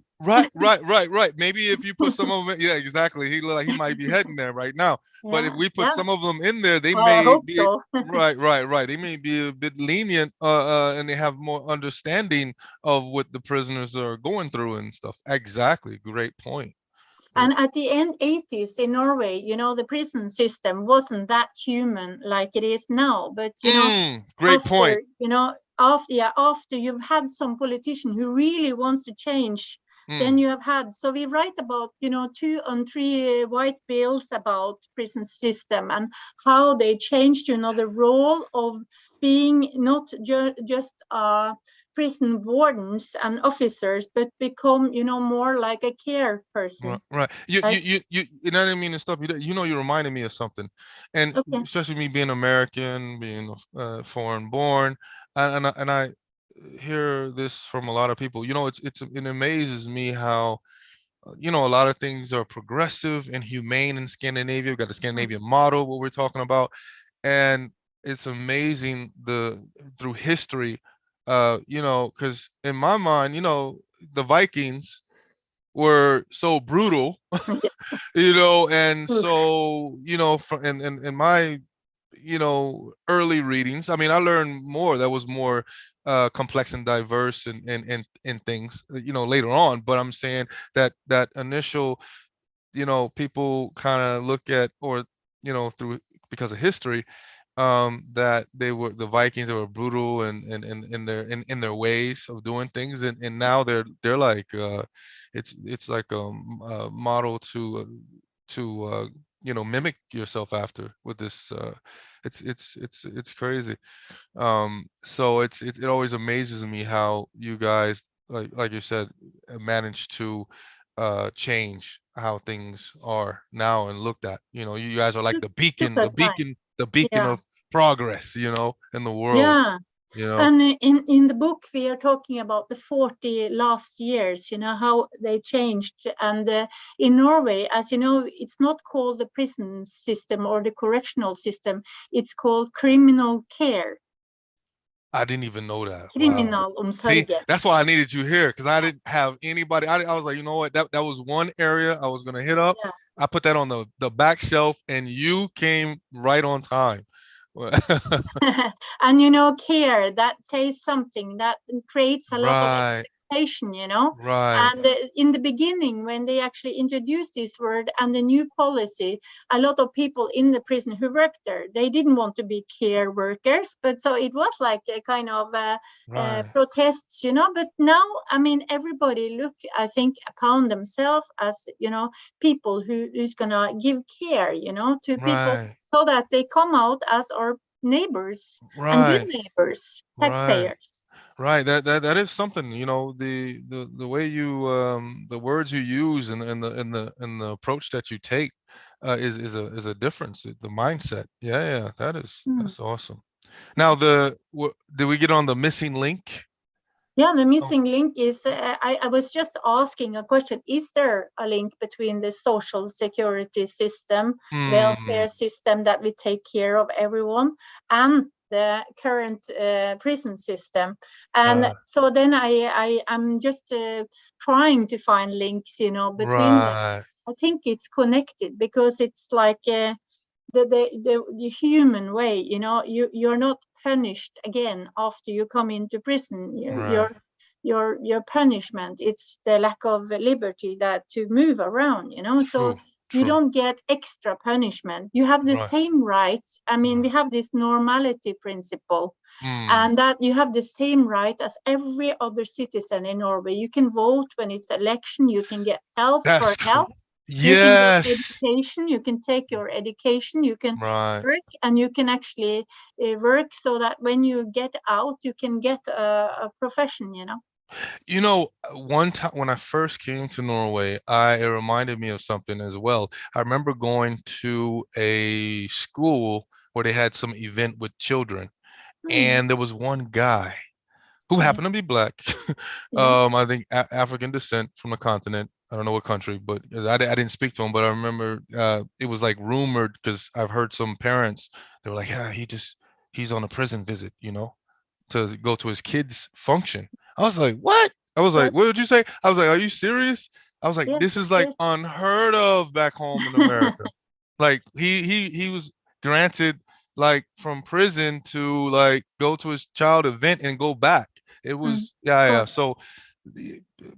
S2: few.
S1: right. Maybe if you put some of them, yeah, exactly. He look like he might be heading there right now. But if
S2: Yeah,
S1: we put
S2: yeah.
S1: some of them in there, they
S2: I
S1: may
S2: hope
S1: be
S2: so.
S1: right. They may be a bit lenient, and they have more understanding of what the prisoners are going through and stuff. Exactly. Great point. Great.
S2: And at the end 80s in Norway, the prison system wasn't that human like it is now. But
S1: Great point.
S2: after after you've had some politician who really wants to change, then
S1: Mm,
S2: you have had. So we write about 2 and 3 white bills about prison system and how they changed the role of being not just prison wardens and officers, but become more like a care
S1: right,
S2: person.
S1: right.
S2: Like,
S1: And I didn't mean to stop you. You reminded me of something, and
S2: okay,
S1: especially me being American, being foreign born, and I hear this from a lot of people. It amazes me how a lot of things are progressive and humane in Scandinavia. We've got the Scandinavian model, what we're talking about, and it's amazing through history, because in my mind, the Vikings were so brutal, and so from in my early readings. I mean, I learned more that was more complex and diverse and things, later on. But I'm saying that initial, people kind of look at, or through, because of history, that the Vikings, they were brutal and in their ways of doing things, and now they're like, it's like a model to mimic yourself after with this. It's crazy. So it always amazes me how you guys, like you said, managed to change how things are now and looked at. You guys are like
S2: Took
S1: the
S2: took
S1: beacon,
S2: a
S1: the
S2: time.
S1: beacon, the beacon
S2: Yeah.
S1: of progress, in the world.
S2: Yeah.
S1: you know
S2: And in the book, we are talking about the 40 last years, how they changed. And in Norway, as you know, it's not called the prison system or the correctional system. It's called criminal care,
S1: I didn't even know that. Wow. See,
S2: kriminalomsorgen.
S1: that's why I needed you here, because I didn't have anybody. I was like, you know what? That was one area I was gonna hit up.
S2: Yeah.
S1: I put that on the back shelf, and you came right on time.
S2: And care, that says something, that creates a lot of
S1: Right,
S2: expectation.
S1: right,
S2: And in the beginning, when they actually introduced this word and the new policy, a lot of people in the prison who worked there, they didn't want to be care workers, but so it was like a kind of
S1: right,
S2: protests. But now, I mean, everybody look, I think, upon themselves as people who's gonna give care to people,
S1: right,
S2: so that they come out as our neighbors and good
S1: right,
S2: neighbors,
S1: right.
S2: taxpayers.
S1: Right. That is something, the way the words you use, and the approach that you take, is a difference. The mindset. Yeah, yeah,
S2: Mm.
S1: that's awesome. Now, did we get on the missing link?
S2: Yeah, the
S1: Oh,
S2: missing link is, I was just asking a question. Is there a link between the social security system,
S1: mm,
S2: welfare system that we take care of everyone, and the current prison system? And
S1: uh,
S2: so then I'm just trying to find links, between them.
S1: right,
S2: I think it's connected, because it's like the human way. You're not punished again after you come into prison.
S1: right.
S2: Your punishment, it's the lack of liberty, that to move around. So
S1: True,
S2: you
S1: true.
S2: don't get extra punishment. You have the
S1: Right,
S2: same rights. I mean, we
S1: right.
S2: have this normality principle,
S1: Mm,
S2: and that you have the same right as every other citizen in Norway. You can vote when it's election. You can get help for
S1: that's
S2: help.
S1: cool.
S2: You can get
S1: Yes.
S2: education, you can take your education, you can
S1: Right.
S2: work, and you can actually work, so that when you get out, you can get a profession.
S1: One time when I first came to Norway, it reminded me of something as well. I remember going to a school where they had some event with children,
S2: Hmm.
S1: and there was one guy who
S2: Yeah.
S1: happened to be black.
S2: Yeah.
S1: I think African descent from the continent. I don't know what country, but I didn't speak to him. But I remember it was like rumored, because I've heard some parents, they were like, yeah, he's on a prison visit, to go to his kid's function. I was like, what? I was like,
S2: Yes.
S1: what did you say? I was like, are you serious? I was like,
S2: Yes.
S1: this is like
S2: Yes.
S1: unheard of back home in America. Like he was granted, like, from prison to like go to his child event and go back. It
S2: Mm.
S1: was, yeah, yeah.
S2: Yes.
S1: So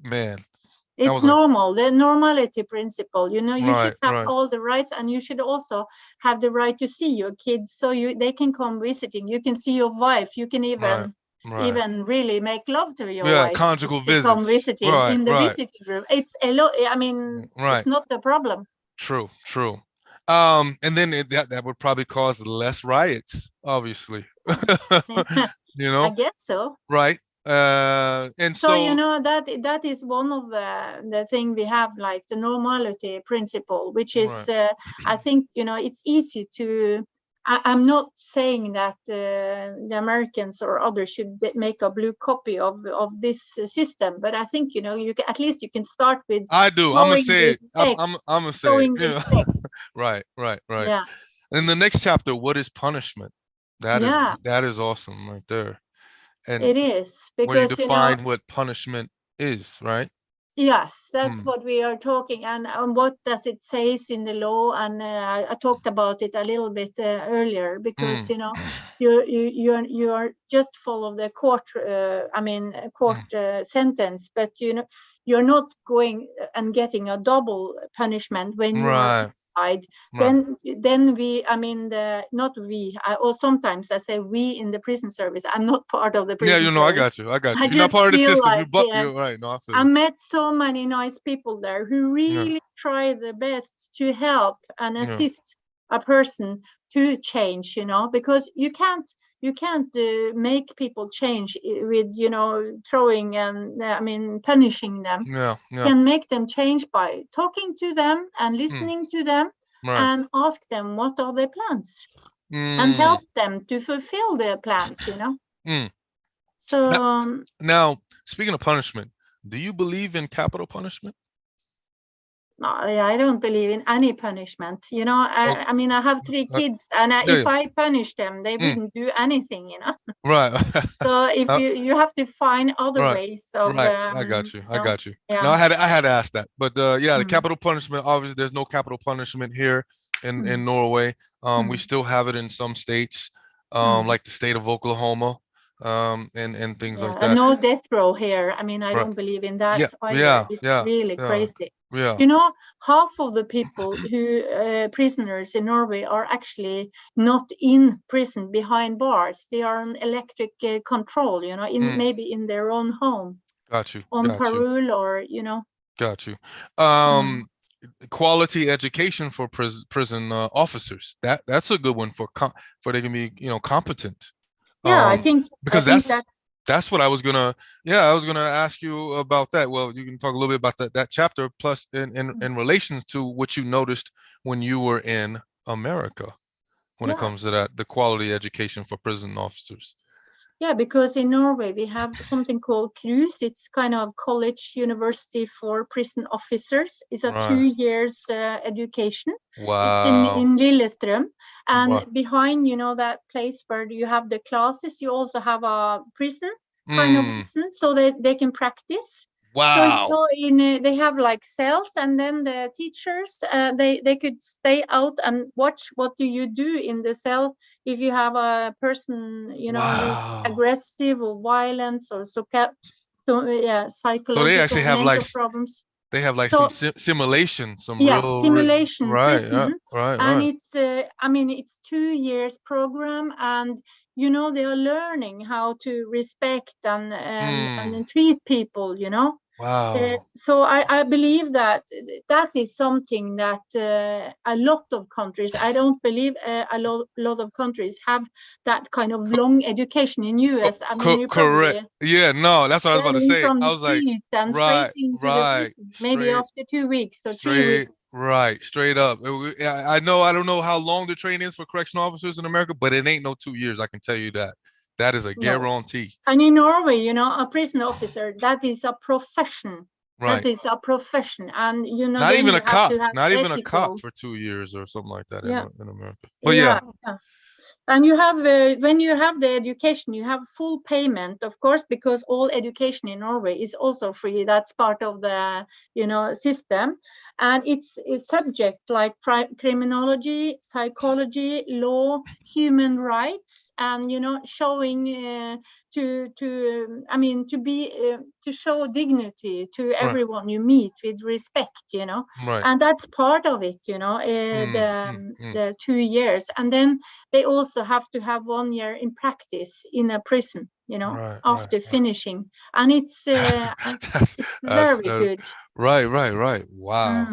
S1: man, I
S2: It's
S1: was like,
S2: normal, the normality principle. You should
S1: right,
S2: have
S1: right,
S2: all the rights, and you should also have the right to see your kids, so they can come visiting. You can see your wife. You can
S1: right,
S2: even
S1: right.
S2: even really make love to your
S1: Yeah,
S2: wife
S1: conjugal
S2: to come
S1: visits.
S2: visiting
S1: Right,
S2: in the
S1: right,
S2: visiting room. It's a lot. I mean, it's
S1: right.
S2: not a problem.
S1: True, true. And then that would probably cause less riots, obviously. You
S2: I
S1: know,
S2: guess so.
S1: right? And
S2: So
S1: so,
S2: that is one of the thing we have, like the normality principle, which is
S1: right,
S2: I think it's easy to I'm not saying that the Americans or others should make a blue copy of this system, but I think, you know, you can, at least you can start with
S1: I do. I'm gonna
S2: showing
S1: say
S2: the
S1: it.
S2: text,
S1: I'm gonna say it.
S2: showing the
S1: Yeah.
S2: text.
S1: Right.
S2: Yeah,
S1: In the next chapter, what is punishment?
S2: yeah,
S1: That is awesome right there. And
S2: it is,
S1: where you
S2: because, you know,
S1: define what punishment is, right?
S2: yes, that's
S1: Mm,
S2: what we are talking, and what does it says in the law? And I talked about it a little bit earlier, because,
S1: mm,
S2: you know, you are just follow the court, court
S1: mm.
S2: sentence, but, you know, you're not going and getting a double punishment when you are
S1: Right.
S2: inside.
S1: Right.
S2: Then we, I mean, the not we, or sometimes I say we in the prison service. I'm not part of the
S1: Yeah,
S2: prison
S1: you know, I
S2: service.
S1: got you. I got
S2: I
S1: you. You're not
S2: just
S1: part of the
S2: feel
S1: system.
S2: like,
S1: You're right. No, I feel
S2: I
S1: you.
S2: met so many nice people there who
S1: Yeah.
S2: really try their best to help and
S1: Yeah.
S2: assist a person to change, you know, because you can't make people change with, you know, throwing and punishing them.
S1: Yeah.
S2: You
S1: Yeah.
S2: can make them change by talking to them and
S1: Mm,
S2: listening to them,
S1: right.
S2: and ask them what are their plans, and
S1: Mm,
S2: help them to fulfill their plans, you know.
S1: mm.
S2: So
S1: Now, now, speaking of punishment, do you believe in capital punishment?
S2: I don't believe in any punishment. You know,
S1: Oh,
S2: I mean, I have three
S1: uh,
S2: kids, and
S1: yeah,
S2: if
S1: yeah.
S2: I punish them, they
S1: Mm,
S2: wouldn't do anything, you know.
S1: right.
S2: So if
S1: Uh,
S2: you have to find other
S1: right.
S2: ways of,
S1: Right. I got you.
S2: you
S1: I
S2: know,
S1: got you. No,
S2: yeah.
S1: I had to ask that. But yeah, the
S2: Mm,
S1: capital punishment, obviously there's no capital punishment here in
S2: mm,
S1: Norway. We
S2: mm,
S1: still have it in some states,
S2: mm.
S1: like the state of Oklahoma, and things like
S2: Yeah, and
S1: that.
S2: no death row here. I mean, I
S1: Right.
S2: don't believe in that
S1: Yeah.
S2: either.
S1: Yeah.
S2: It's
S1: Yeah.
S2: really
S1: Yeah.
S2: crazy.
S1: Yeah.
S2: You know, half of the people who prisoners in Norway are actually not in prison behind bars. They are on electric control, you know, in
S1: Mm,
S2: maybe in their own home,
S1: got you.
S2: on
S1: Got you.
S2: parole, or, you know.
S1: Got you.
S2: Mm.
S1: Quality education for prison officers. That's a good one for they can be, you know, competent.
S2: Yeah, I
S1: Because
S2: think that.
S1: that's what I was gonna. Yeah, I was gonna ask you about that. Well, you can talk a little bit about that chapter, plus in relations to what you noticed when you were in America when it
S2: Yeah.
S1: comes to that, the quality education for prison officers.
S2: Yeah, because in Norway we have something called KRUS. It's kind of college university for prison officers. It's a
S1: Right.
S2: 2 years education. It's in
S1: Wow.
S2: Lillestrøm, and
S1: Wow.
S2: behind, you know, that place where you have the classes, you also have a prison, kind of
S1: Mm,
S2: prison, so that they can practice. So, you
S1: wow.
S2: know, they have like cells, and then the teachers, they could stay out and watch what do you do in the cell if you have a person, you know, who's
S1: Wow.
S2: aggressive or violent, or so yeah,
S1: So they actually
S2: psychological
S1: have like
S2: mental problems.
S1: some
S2: So
S1: simulation, some
S2: yeah,
S1: real,
S2: simulation
S1: right, yeah,
S2: prison,
S1: right,
S2: and
S1: right.
S2: it's it's 2 years program, and, you know, they are learning how to respect and
S1: Mm,
S2: then treat people, you know.
S1: wow.
S2: So I believe that that is something that a lot of countries, I don't believe lot of countries have that kind of long education in US. I mean, you
S1: Correct.
S2: probably
S1: Yeah, no, that's what I was about
S2: get
S1: to
S2: in
S1: say.
S2: from
S1: I
S2: the
S1: was like,
S2: street and straight
S1: right,
S2: into the
S1: right,
S2: prison, maybe
S1: straight,
S2: after 2 weeks or 3 weeks.
S1: straight, right, straight up. Yeah, I know. I don't know how long the training is for correctional officers in America, but it ain't no 2 years. I can tell you that. That is a
S2: No.
S1: guarantee.
S2: And in Norway, you know, a prison officer, that is a profession. That
S1: Right.
S2: is a profession. And, you know,
S1: Not
S2: then
S1: even a
S2: you have
S1: cop.
S2: to have
S1: Not even a cop
S2: ethical.
S1: for 2 years or something like that
S2: Yeah.
S1: in America. But yeah.
S2: Yeah. Yeah. And you have, when you have the education, you have full payment, of course, because all education in Norway is also free. That's part of the, you know, system. And it's a subject like criminology, psychology, law, human rights, and, you know, showing to show dignity to
S1: Right.
S2: everyone you meet with respect, you know.
S1: Right.
S2: And that's part of it, you know, the 2 years. And then they also have to have 1 year in practice in a prison, you know,
S1: Right. Right.
S2: after finishing. And it's
S1: that's,
S2: it's
S1: that's
S2: very good.
S1: right. Right. Right. Wow.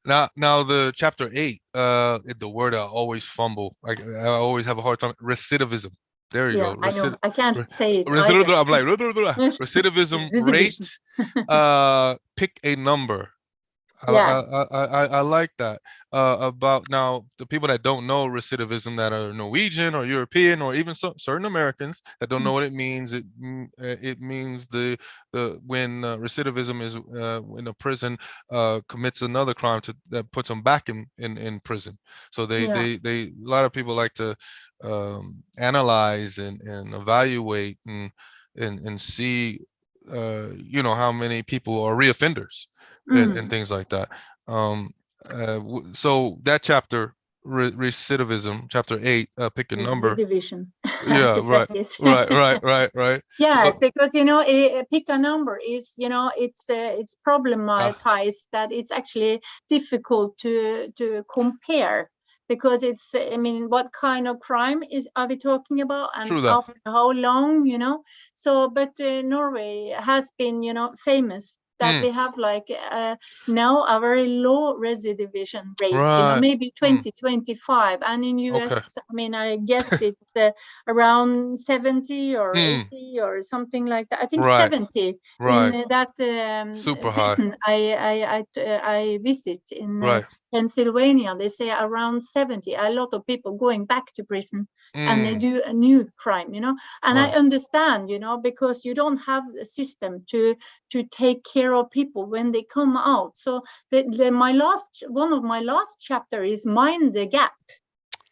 S2: Mm.
S1: Now the chapter 8, the word I always fumble. I always have a hard time. Recidivism. There you
S2: Yeah,
S1: go.
S2: I know. I can't say it either.
S1: Recidivism. I'm like recidivism rate. Pick a number.
S2: Yes.
S1: I like that. About now the people that don't know recidivism, that are Norwegian or European or even certain Americans that don't know
S2: Mm.
S1: what it means. It means the when recidivism is when a prison commits another crime that puts them back in prison. So
S2: Yeah.
S1: they a lot of people like to analyze and evaluate and see how many people are reoffenders and
S2: Mm.
S1: things like that. Um, so that chapter, recidivism, chapter 8, pick a number.
S2: Recidivism.
S1: Yeah,
S2: The
S1: right,
S2: phrase.
S1: right.
S2: Yes,
S1: Uh,
S2: because pick a number is it's
S1: uh,
S2: problematized that it's actually difficult to compare, because it's I mean, what kind of crime are we talking about, and
S1: true that.
S2: after how long, so but Norway has been famous that
S1: Mm,
S2: we have like now a very low recidivism rate,
S1: right.
S2: maybe
S1: Mm,
S2: 20-25, and in
S1: okay.
S2: US, I mean, I guess it's around 70 or
S1: Mm,
S2: 80 or something like that. I think
S1: right,
S2: 70
S1: right.
S2: in that
S1: Super high.
S2: prison I visit in
S1: Right.
S2: Pennsylvania. They say around 70. A lot of people going back to prison, and they
S1: Mm,
S2: do a new crime, And I
S1: right.
S2: understand, because you don't have a system to take care of people when they come out. So one of my last chapter is Mind the Gap.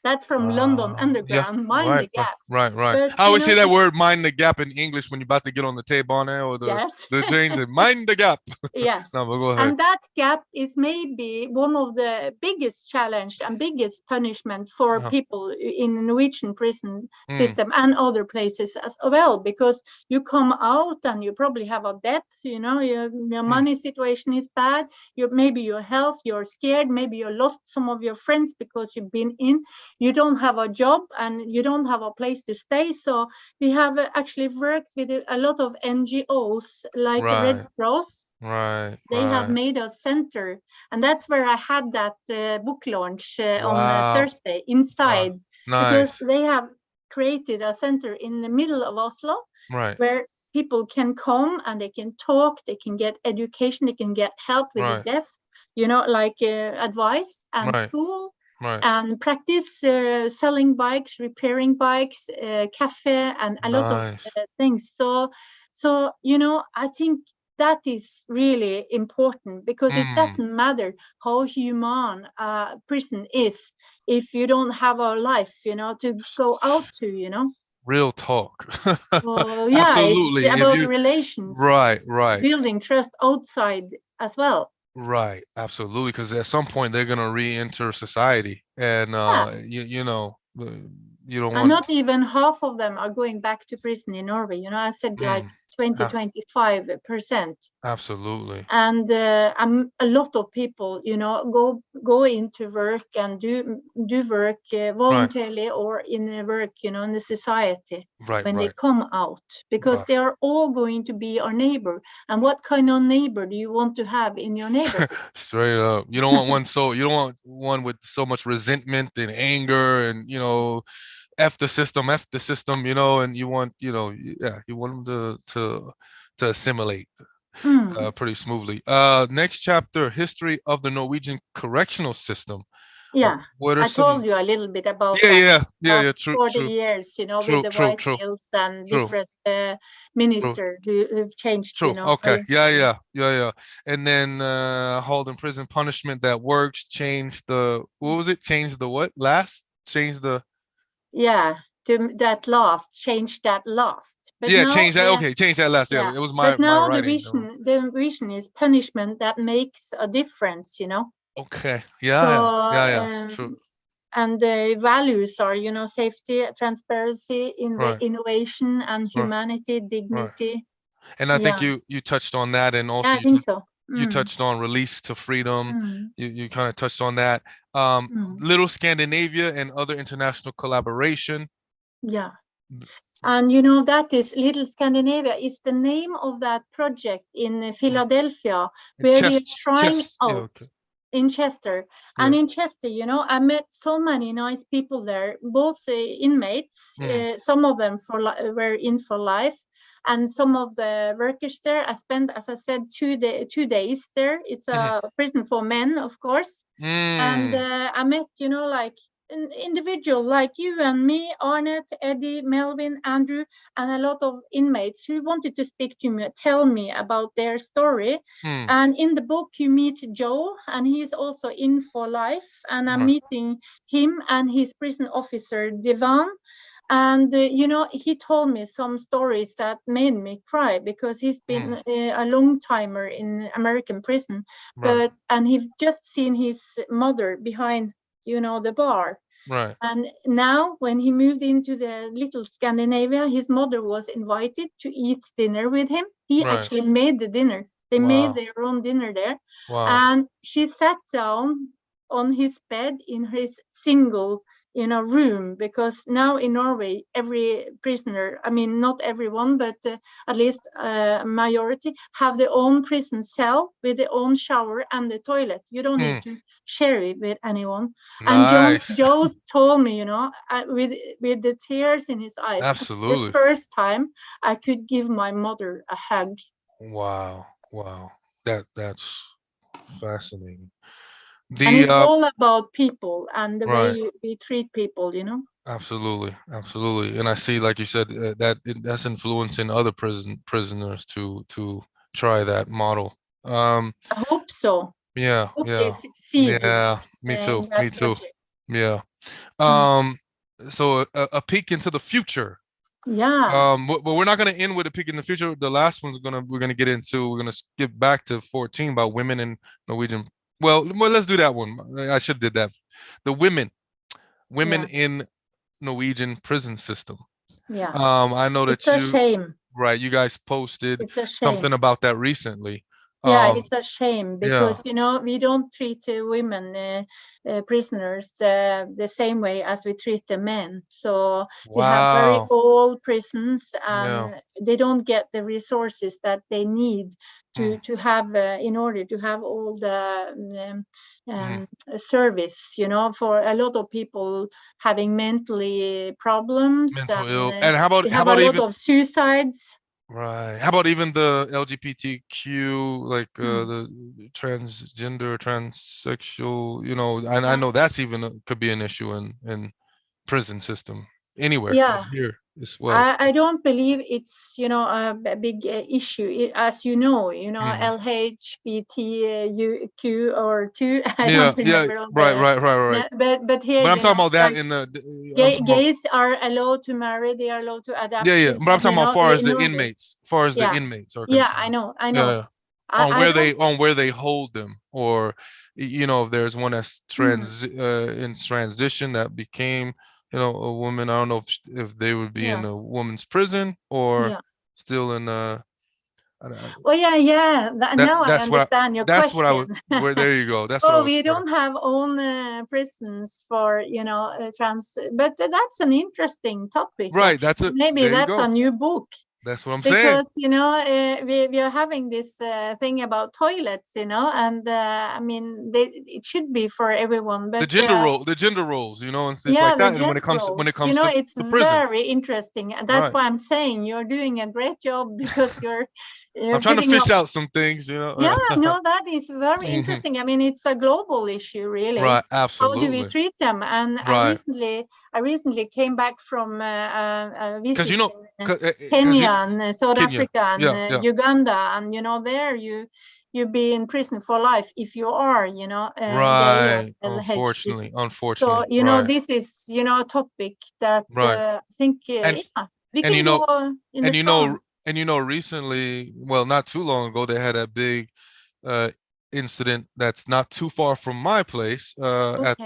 S2: That's from London
S1: Yeah,
S2: Underground, Mind
S1: right,
S2: the Gap.
S1: right.
S2: But
S1: I always say that word, mind the gap, in English when you're about to get on the table on there or
S2: yes.
S1: the trains, and mind the gap. No,
S2: Yes,
S1: but go ahead.
S2: and that gap is maybe one of the biggest challenge and biggest punishment for
S1: Uh,
S2: people in the Norwegian prison
S1: mm,
S2: system and other places as well, because you come out and you probably have a debt, your
S1: mm,
S2: money situation is bad, maybe your health, you're scared, maybe you lost some of your friends because you've been you don't have a job and you don't have a place to stay. So we have actually worked with a lot of NGOs like Red
S1: right,
S2: Cross. They have
S1: right.
S2: made a center, and that's where I had that book launch on
S1: Wow,
S2: Thursday
S1: wow.
S2: inside, because
S1: Nice.
S2: they have created a center in the middle of Oslo
S1: Right,
S2: where people can come and they can talk, they can get education, they can get help with the
S1: right,
S2: deaf, like advice and
S1: right,
S2: school,
S1: right.
S2: and practice selling bikes, repairing bikes, cafe, and a lot of
S1: Nice.
S2: things. So I think that is really important, because it
S1: Mm,
S2: doesn't matter how human prison is if you don't have a life, to go out to.
S1: real talk.
S2: So yeah, it's
S1: Absolutely. If
S2: about
S1: you,
S2: relations,
S1: right.
S2: building trust outside as well.
S1: Right, absolutely. Because at some point they're gonna re-enter society, and
S2: Yeah.
S1: you don't
S2: And
S1: want.
S2: not even half of them are going back to prison in Norway. I said like
S1: Mm,
S2: 20-25%.
S1: absolutely.
S2: And a lot of people, go into work and do work
S1: Right,
S2: voluntarily or in work, in the society when they
S1: right.
S2: come out, because
S1: Right.
S2: they are all going to be our neighbor. And what kind of neighbor do you want to have in your neighborhood?
S1: Straight up. You don't want one with so much resentment and anger and F the system, and you want, yeah, you want them to assimilate
S2: Mm.
S1: pretty smoothly. Next chapter, history of the Norwegian correctional system.
S2: Yeah,
S1: What are
S2: I
S1: some?
S2: told you a little bit about
S1: Yeah,
S2: that
S1: yeah.
S2: last
S1: True,
S2: 40
S1: true,
S2: years, with the White
S1: true,
S2: Hills and
S1: true,
S2: different
S1: true.
S2: minister who've changed,
S1: True. Okay.
S2: very.
S1: Yeah. And then holding prison punishment that works. Change the what was it? Change the what? Last? Change the
S2: Yeah, to that last, change that last. But
S1: yeah.
S2: now,
S1: Change that. Okay. Change that last. Yeah.
S2: yeah.
S1: It was
S2: But
S1: my
S2: now
S1: writing.
S2: the vision is punishment that makes a difference.
S1: Okay.
S2: So
S1: Yeah. True.
S2: and the values are, safety, transparency,
S1: Right.
S2: innovation, and
S1: Right.
S2: humanity,
S1: Right.
S2: dignity.
S1: And I think
S2: Yeah,
S1: you touched on that, and
S2: yeah,
S1: also
S2: I think so.
S1: you
S2: Mm,
S1: touched on release to freedom.
S2: mm,
S1: You kind of touched on that.
S2: mm.
S1: Little Scandinavia and other international collaboration.
S2: Yeah. And that is Little Scandinavia is the name of that project in
S1: Mm.
S2: Philadelphia,
S1: And
S2: where we are trying
S1: chess. Yeah.
S2: out
S1: Okay.
S2: in Chester. And
S1: Yeah.
S2: in Chester, I met so many nice people there, both inmates,
S1: Mm.
S2: some of them were in for life, and some of the workers there. I spent, as I said, 2 days there. It's a prison for men, of course. And I met, like an individual like you and me, Arnett, Eddie, Melvin, Andrew, and a lot of inmates who wanted to speak to me, tell me about their story. And in the book, you meet Joe, and he's also in for life. And I'm meeting him and his prison officer, Divan. And, he told me some stories that made me cry, because he's been a long timer in American prison. And he's just seen his mother behind, the bar.
S1: Right.
S2: And now when he moved into the little Scandinavia, his mother was invited to eat dinner with him. He actually made the dinner. They made their own dinner there.
S1: Wow.
S2: And she sat down on his bed in his single room, because now in Norway, every prisoner, I mean, not everyone, but at least a majority, have their own prison cell with their own shower and the toilet. You don't need to share it with anyone.
S1: Nice.
S2: And Joe told me, with the tears in his eyes,
S1: Absolutely.
S2: the first time I could give my mother a hug.
S1: Wow. Wow. That's fascinating.
S2: And it's all about people and the way we treat people,
S1: Absolutely, absolutely. And I see, like you said, that's influencing other prisoners to try that model.
S2: I hope so.
S1: Yeah,
S2: Hope
S1: yeah,
S2: they succeed
S1: yeah. Me too.
S2: in that
S1: Me too.
S2: project.
S1: Yeah. So a peek into the future.
S2: Yeah.
S1: But we're not going to end with a peek in the future. The last one's we're gonna get into. We're gonna skip back to 14 about women in Norwegian. Well, let's do that one. I should have did that. The women in Norwegian prison system.
S2: Yeah.
S1: I know that
S2: it's a shame.
S1: Right, you guys posted
S2: It's a shame.
S1: something about that recently.
S2: Yeah, it's a shame, because we don't treat women prisoners the same way as we treat the men. So we have very old prisons, and they don't get the resources that they need to have in order to have all the service, for a lot of people having mentally problems.
S1: Mental ill.
S2: And
S1: And how
S2: we
S1: about
S2: have a lot of suicides.
S1: Right. How about even the LGBTQ, like the transgender, transsexual, I know that's even could be an issue in prison system anywhere here as well.
S2: I don't believe it's a big issue, as LHBTQ or two. I don't remember all
S1: right.
S2: But here,
S1: But I'm talking about that in the
S2: gays are allowed to marry. They are allowed to adapt.
S1: Yeah. But I'm talking about far as the inmates, are concerned.
S2: Yeah, I know.
S1: Yeah. On where they hold them, or if there's one that's in transition that became a woman. I don't know if they would be in a woman's prison or still in
S2: Oh yeah. Now I understand your question.
S1: That's what I would. There you go. That's
S2: what we don't have own prisons for trans, but that's an interesting topic.
S1: Right.
S2: Maybe that's a new book.
S1: That's what I'm saying.
S2: Because we are having this thing about toilets, and I mean, it should be for everyone. But
S1: the gender roles, and things like that. And when it comes to
S2: it's very interesting, and that's why I'm saying you're doing a great job, because you're
S1: I'm trying to fish out some things,
S2: Yeah, no, that is very interesting. I mean, it's a global issue, really.
S1: Right, absolutely.
S2: How do we treat them? And I recently came back from a visit in Kenya and South Africa and Uganda, and there you be in prison for life if you are,
S1: right. Unfortunately.
S2: So this is a topic that I think we can go in the song.
S1: And recently, well, not too long ago, they had a big incident that's not too far from my place at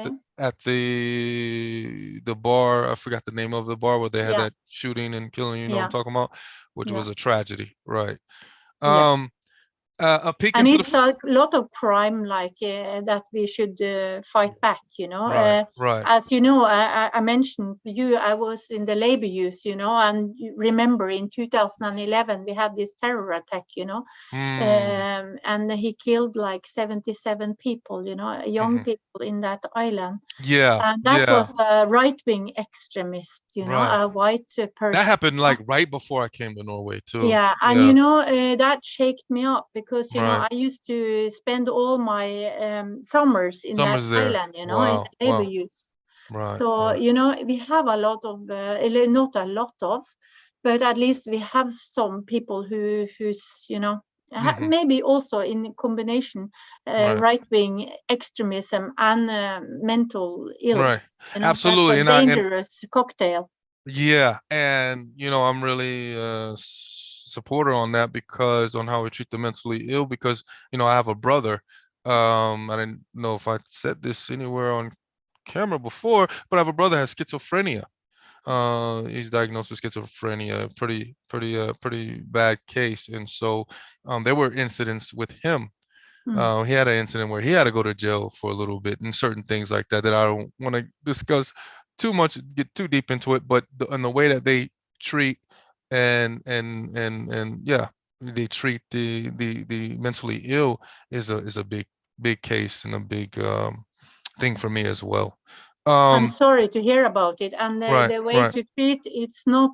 S1: the bar. I forgot the name of the bar where they had that shooting and killing. You know what I'm talking about, which was a tragedy, right? A peek
S2: And
S1: into the
S2: it's a lot of crime, like that we should fight back.
S1: right, right.
S2: As you know, I mentioned you, I was in the labor youth, and you remember in 2011 we had this terror attack,
S1: Mm,
S2: and he killed like 77 people, young
S1: mhm.
S2: people in that island.
S1: Yeah,
S2: And that
S1: yeah,
S2: was a right-wing extremist,
S1: right.
S2: a white
S1: That
S2: person.
S1: happened like right before I came to Norway too.
S2: Yeah, and
S1: Yeah,
S2: that shaked me up because
S1: right.
S2: I used to spend all my summers in that
S1: Summer's there.
S2: island, in
S1: Wow,
S2: the labor
S1: wow.
S2: youth.
S1: Right,
S2: So
S1: right.
S2: we have a lot of, not a lot of, but at least we have some people who's
S1: Hmm.
S2: maybe also in combination
S1: Right,
S2: right-wing extremism and mental ill.
S1: right.
S2: That's a
S1: Absolutely. And
S2: dangerous cocktail.
S1: yeah, and I'm really supporter on that because on how we treat the mentally ill because I have a brother. I didn't know if I said this anywhere on camera before, but I have a brother who has schizophrenia. He's diagnosed with schizophrenia, pretty bad case, and so there were incidents with him.
S2: Mm.
S1: He had an incident where he had to go to jail for a little bit and certain things like that that I don't want to discuss too much, get too deep into it. But and the way that they treat and yeah, they treat the mentally ill is a big case and a big thing for me as well.
S2: I'm
S1: Um,
S2: sorry to hear about it. And
S1: right,
S2: the way
S1: right.
S2: to treat it's not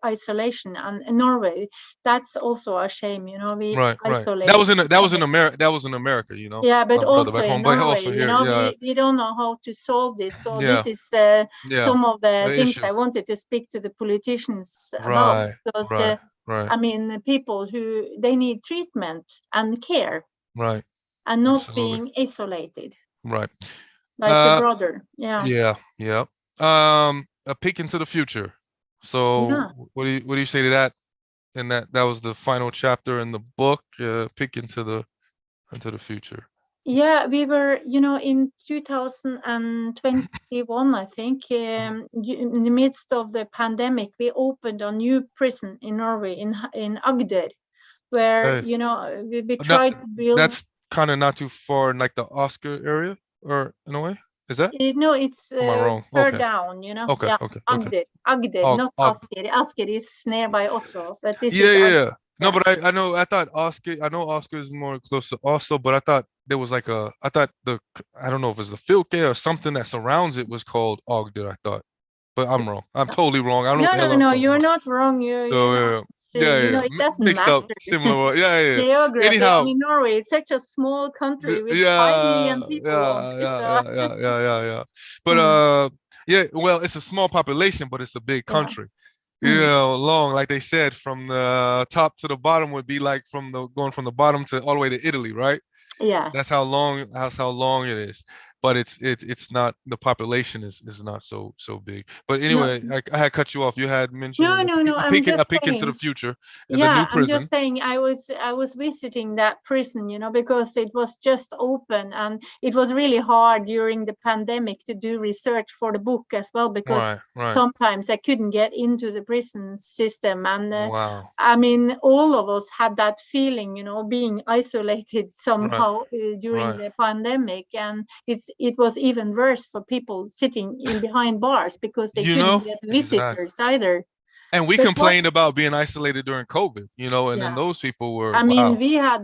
S2: isolation. And in Norway, that's also a shame. We
S1: Right, right. That
S2: isolate
S1: was in that was in
S2: people.
S1: America. That was in America.
S2: Yeah, but
S1: My brother
S2: also
S1: back
S2: in
S1: home, but
S2: Norway,
S1: also here. Yeah,
S2: we don't know how to solve this. So
S1: yeah,
S2: this is
S1: yeah.
S2: some of the
S1: The
S2: things
S1: issue.
S2: I wanted to speak to the politicians about,
S1: Right,
S2: because
S1: right, right,
S2: I mean, people who they need treatment and care
S1: right.
S2: and not
S1: Absolutely.
S2: being isolated,
S1: Right.
S2: like the
S1: Uh,
S2: brother. Yeah,
S1: yeah, yeah. A peek into the future. So,
S2: yeah.
S1: what do you say to that? And that was the final chapter in the book. Peek into the future.
S2: Yeah, we were, in 2021, I think,
S1: Mhm.
S2: in the midst of the pandemic, we opened a new prison in Norway, in Agder, where,
S1: Okay.
S2: we
S1: No,
S2: tried to build.
S1: that's kind of not too far in like the Oscar area, or in a way. Is that?
S2: No, it's
S1: Am I wrong?
S2: further
S1: Okay.
S2: down,
S1: Okay.
S2: Yeah,
S1: Okay. Okay.
S2: Agder,
S1: Og,
S2: not
S1: Og.
S2: Asker. Asker is nearby Oslo, but this
S1: Yeah,
S2: is
S1: yeah,
S2: Agder.
S1: yeah. No,
S2: Yeah.
S1: but I know I thought Oscar. I know Oscar is more close to Oslo, but I thought there was like I thought I don't know if it's the Filke or something that surrounds it was called Ogden. I thought, but I'm wrong. I'm totally wrong. I don't know what
S2: No,
S1: the hell
S2: no,
S1: I'm
S2: no,
S1: talking
S2: you're
S1: about.
S2: not wrong. You're
S1: So
S2: not,
S1: yeah, yeah, yeah, yeah.
S2: it doesn't
S1: Mixed
S2: matter.
S1: up, similar. Yeah, yeah, yeah.
S2: Geography. I
S1: Anyhow,
S2: mean, Norway is such a small country with 5
S1: yeah,
S2: million people
S1: yeah,
S2: only.
S1: yeah,
S2: So,
S1: yeah, yeah, yeah, yeah, yeah. But
S2: mm,
S1: yeah. Well, it's a small population, but it's a big
S2: yeah.
S1: country.
S2: Mm,
S1: Long, like they said, from the top to the bottom would be like from the going from the bottom to all the way to Italy, right?
S2: yeah.
S1: That's how long it is. But it's not the population is not so big. But
S2: No,
S1: anyway, I had cut you off. You had
S2: no,
S1: mentioned
S2: no, no.
S1: a
S2: I'm
S1: peek
S2: just
S1: a peek into the
S2: saying.
S1: future and the
S2: Yeah,
S1: new
S2: I'm just
S1: prison.
S2: saying I was visiting that prison, because it was just open, and it was really hard during the pandemic to do research for the book as well, because
S1: Right, right.
S2: sometimes I couldn't get into the prison system. And
S1: Wow.
S2: I mean, all of us had that feeling, being isolated
S1: Right,
S2: somehow during
S1: right.
S2: the pandemic. And it was even worse for people sitting in behind bars because they
S1: You
S2: couldn't
S1: know?
S2: get
S1: Exactly.
S2: visitors either.
S1: And we
S2: But what
S1: complained about being isolated during COVID, and then
S2: yeah,
S1: those people were
S2: I mean,
S1: wow.
S2: we had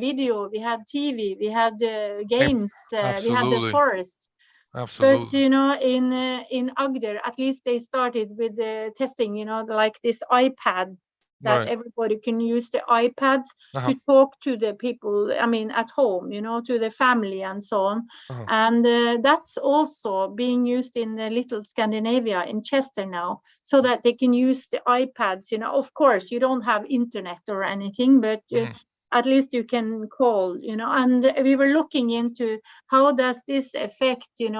S2: video, we had TV, we had
S1: Ab-
S2: games, we had the
S1: Absolutely.
S2: forest. But
S1: Absolutely.
S2: in Agder, at least they started with testing, like this iPad, that
S1: Right.
S2: everybody can use the iPads
S1: Uh-huh.
S2: to talk to the people. I mean, at home, to the family and so on.
S1: Uh-huh.
S2: And that's also being used in Little Scandinavia in Chester now, so that they can use the iPads. Of course, you don't have internet or anything, but
S1: Mhm.
S2: at least you can call. And we were looking into how does this affect, the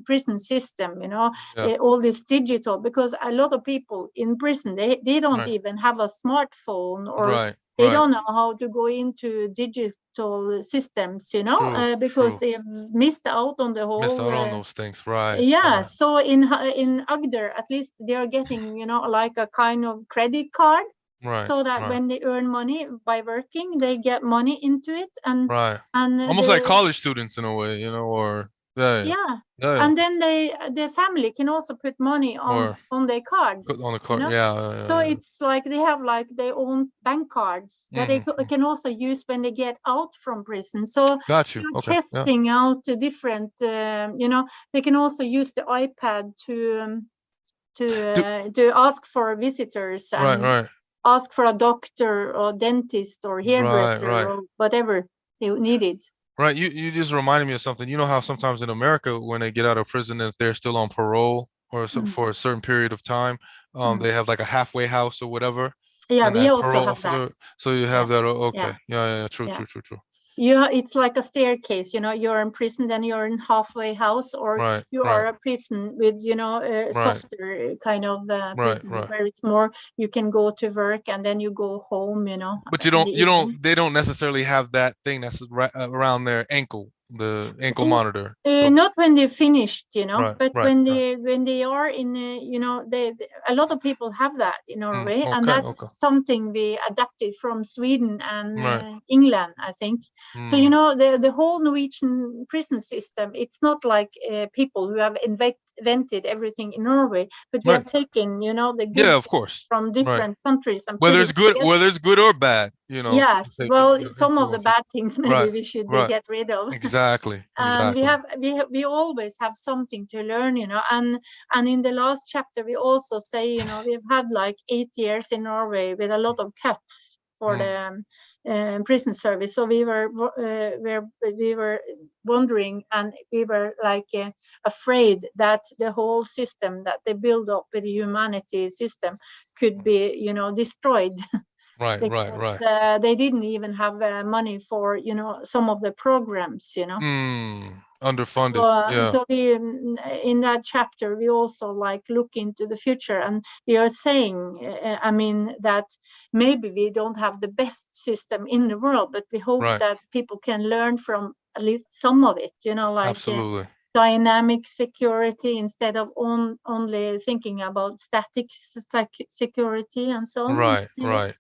S2: prison system,
S1: Yeah.
S2: all this digital, because a lot of people in prison, they don't
S1: Right.
S2: even have a smartphone, or
S1: Right.
S2: they
S1: Right.
S2: don't know how to go into digital systems,
S1: True.
S2: because
S1: True.
S2: they have missed out on the
S1: Missed
S2: whole
S1: out on those things. Right.
S2: yeah.
S1: Right.
S2: So in Agder, at least they are getting, like a kind of credit card,
S1: Right.
S2: so that
S1: Right.
S2: when they earn money by working, they get money into it, and
S1: Right.
S2: and
S1: Almost like college students in a way, or yeah, yeah,
S2: yeah,
S1: yeah, yeah.
S2: and then the family can also put money
S1: Or
S2: on their
S1: put
S2: cards,
S1: on the card. Yeah, yeah,
S2: so
S1: yeah.
S2: it's like they have like their own bank cards that they
S1: Mm-hmm.
S2: can also use when they get out from prison. So
S1: Got you.
S2: you're
S1: Okay. Yeah.
S2: testing out the different, they can also use the iPad
S1: Do,
S2: to ask for visitors
S1: right.
S2: and
S1: Right.
S2: ask for a doctor or dentist or
S1: Right.
S2: hairdresser
S1: Right.
S2: or whatever they needed.
S1: Right. You just reminded me of something. You know how sometimes in America, when they get out of prison, if they're still on parole or so,
S2: Mm,
S1: for a certain period of time,
S2: mm.
S1: they have like a halfway house or whatever,
S2: Yeah,
S1: and
S2: we
S1: that
S2: also
S1: parole
S2: have that.
S1: officer. So you
S2: Yeah,
S1: have that. Oh,
S2: yeah,
S1: okay. Yeah. Yeah. Yeah. True.
S2: yeah.
S1: True. True. True.
S2: It's like a staircase, you're in prison, then you're in halfway house, or
S1: Right.
S2: you
S1: Right.
S2: are a prison with, a
S1: Right.
S2: softer kind of
S1: Right.
S2: prison
S1: Right.
S2: where it's more you can go to work and then you go home,
S1: But
S2: in the evening.
S1: they don't necessarily have that thing that's around their ankle, the ankle monitor. So
S2: Not when they finished,
S1: right,
S2: but
S1: right,
S2: when
S1: right.
S2: they are in, a lot of people have that in Norway, and
S1: Okay, okay.
S2: that's something we adapted from Sweden and
S1: Right.
S2: England, I think. So
S1: Mm,
S2: the whole Norwegian prison system, it's not like people who have invented everything in Norway, but we have
S1: right.
S2: taken the good
S1: Yeah, of
S2: things
S1: course.
S2: from
S1: Right.
S2: different countries and put it together.
S1: Whether it's good or bad,
S2: Yes,
S1: take it,
S2: well, some of the
S1: influence it.
S2: bad things maybe
S1: Right.
S2: we should
S1: Right.
S2: get rid of.
S1: Exactly.
S2: And
S1: Exactly.
S2: we always have something to learn, and in the last chapter we also say, we've had like 8 years in Norway with a lot of cuts for
S1: Mm,
S2: the prison service. So we were wondering, and we were like afraid that the whole system that they build up with the humanity system could be destroyed
S1: right. Right.
S2: because
S1: Right.
S2: they didn't even have money for some of the programs. So,
S1: Underfunded. Yeah.
S2: so we in that chapter we also like look into the future, and we are saying, I mean, that maybe we don't have the best system in the world, but we hope
S1: Right.
S2: that people can learn from at least some of it. Like
S1: Absolutely.
S2: dynamic security instead of only thinking about static security and so on.
S1: Right.
S2: Maybe.
S1: Right.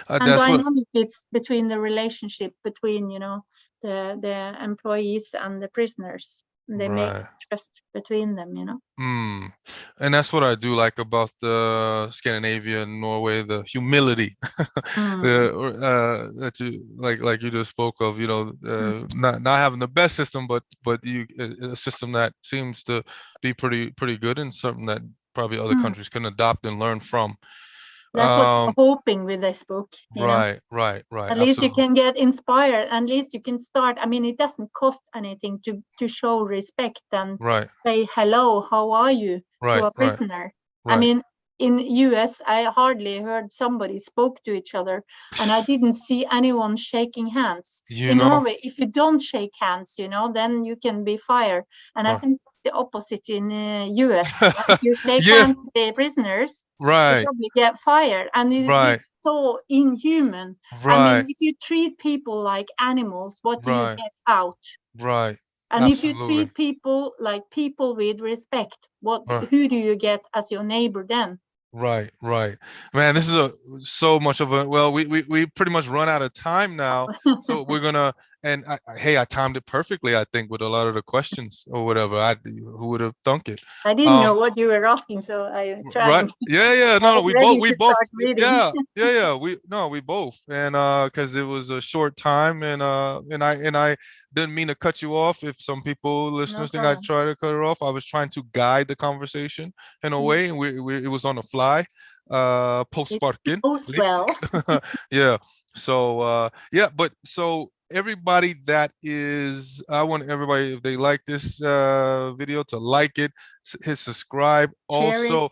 S2: And
S1: That's what.
S2: dynamic, it's between the relationship between the employees and the prisoners. They make
S1: Right.
S2: trust between them.
S1: Mm. And that's what I do like about the Scandinavia and Norway, the humility,
S2: Mm,
S1: that you like you just spoke of,
S2: mm,
S1: not having the best system, but a system that seems to be pretty good, and something that probably other
S2: mm.
S1: countries can adopt and learn from.
S2: That's what we're
S1: Um,
S2: hoping with this book.
S1: right, right, right,
S2: At least you
S1: absolutely.
S2: can get inspired. At least you can start. I mean, it doesn't cost anything to show respect and
S1: Right,
S2: say hello, how are you, to
S1: right,
S2: a
S1: right,
S2: prisoner. I
S1: right.
S2: mean, in US, I hardly heard somebody spoke to each other, and I didn't see anyone shaking hands.
S1: You
S2: In
S1: know,
S2: Norway, if you don't shake hands, then you can be fired. And I
S1: uh,
S2: think it's the opposite in US. If you shake
S1: yeah,
S2: hands with the prisoners, you
S1: right,
S2: probably get fired, and
S1: right,
S2: it's so inhuman. I mean,
S1: right,
S2: if you treat people like animals, what do you
S1: right,
S2: get out?
S1: right.
S2: And if you
S1: Absolutely.
S2: treat people like people with respect,
S1: Right.
S2: who do you get as your neighbor then?
S1: Right, right. Man, this is so much of a well, we pretty much run out of time now. So we're gonna and hey, I timed it perfectly, I think, with a lot of the questions or whatever. Who would have thunk it?
S2: I didn't know
S1: Um,
S2: what you were asking, so I'm
S1: right.
S2: trying.
S1: Yeah, yeah.
S2: I
S1: No, no,
S2: was ready
S1: we
S2: to
S1: both
S2: start reading.
S1: yeah, yeah, yeah. We both. And because it was a short time, and I didn't mean to cut you off. If some people
S2: No
S1: listeners think I
S2: problem.
S1: tried to cut it off, I was trying to guide the conversation in a
S2: Yeah,
S1: way, and we it was on the fly. Post
S2: it
S1: sparking.
S2: goes well.
S1: Yeah. So yeah, but so everybody that is I want everybody, if they like this video, to like it, hit subscribe,
S2: Share it.
S1: also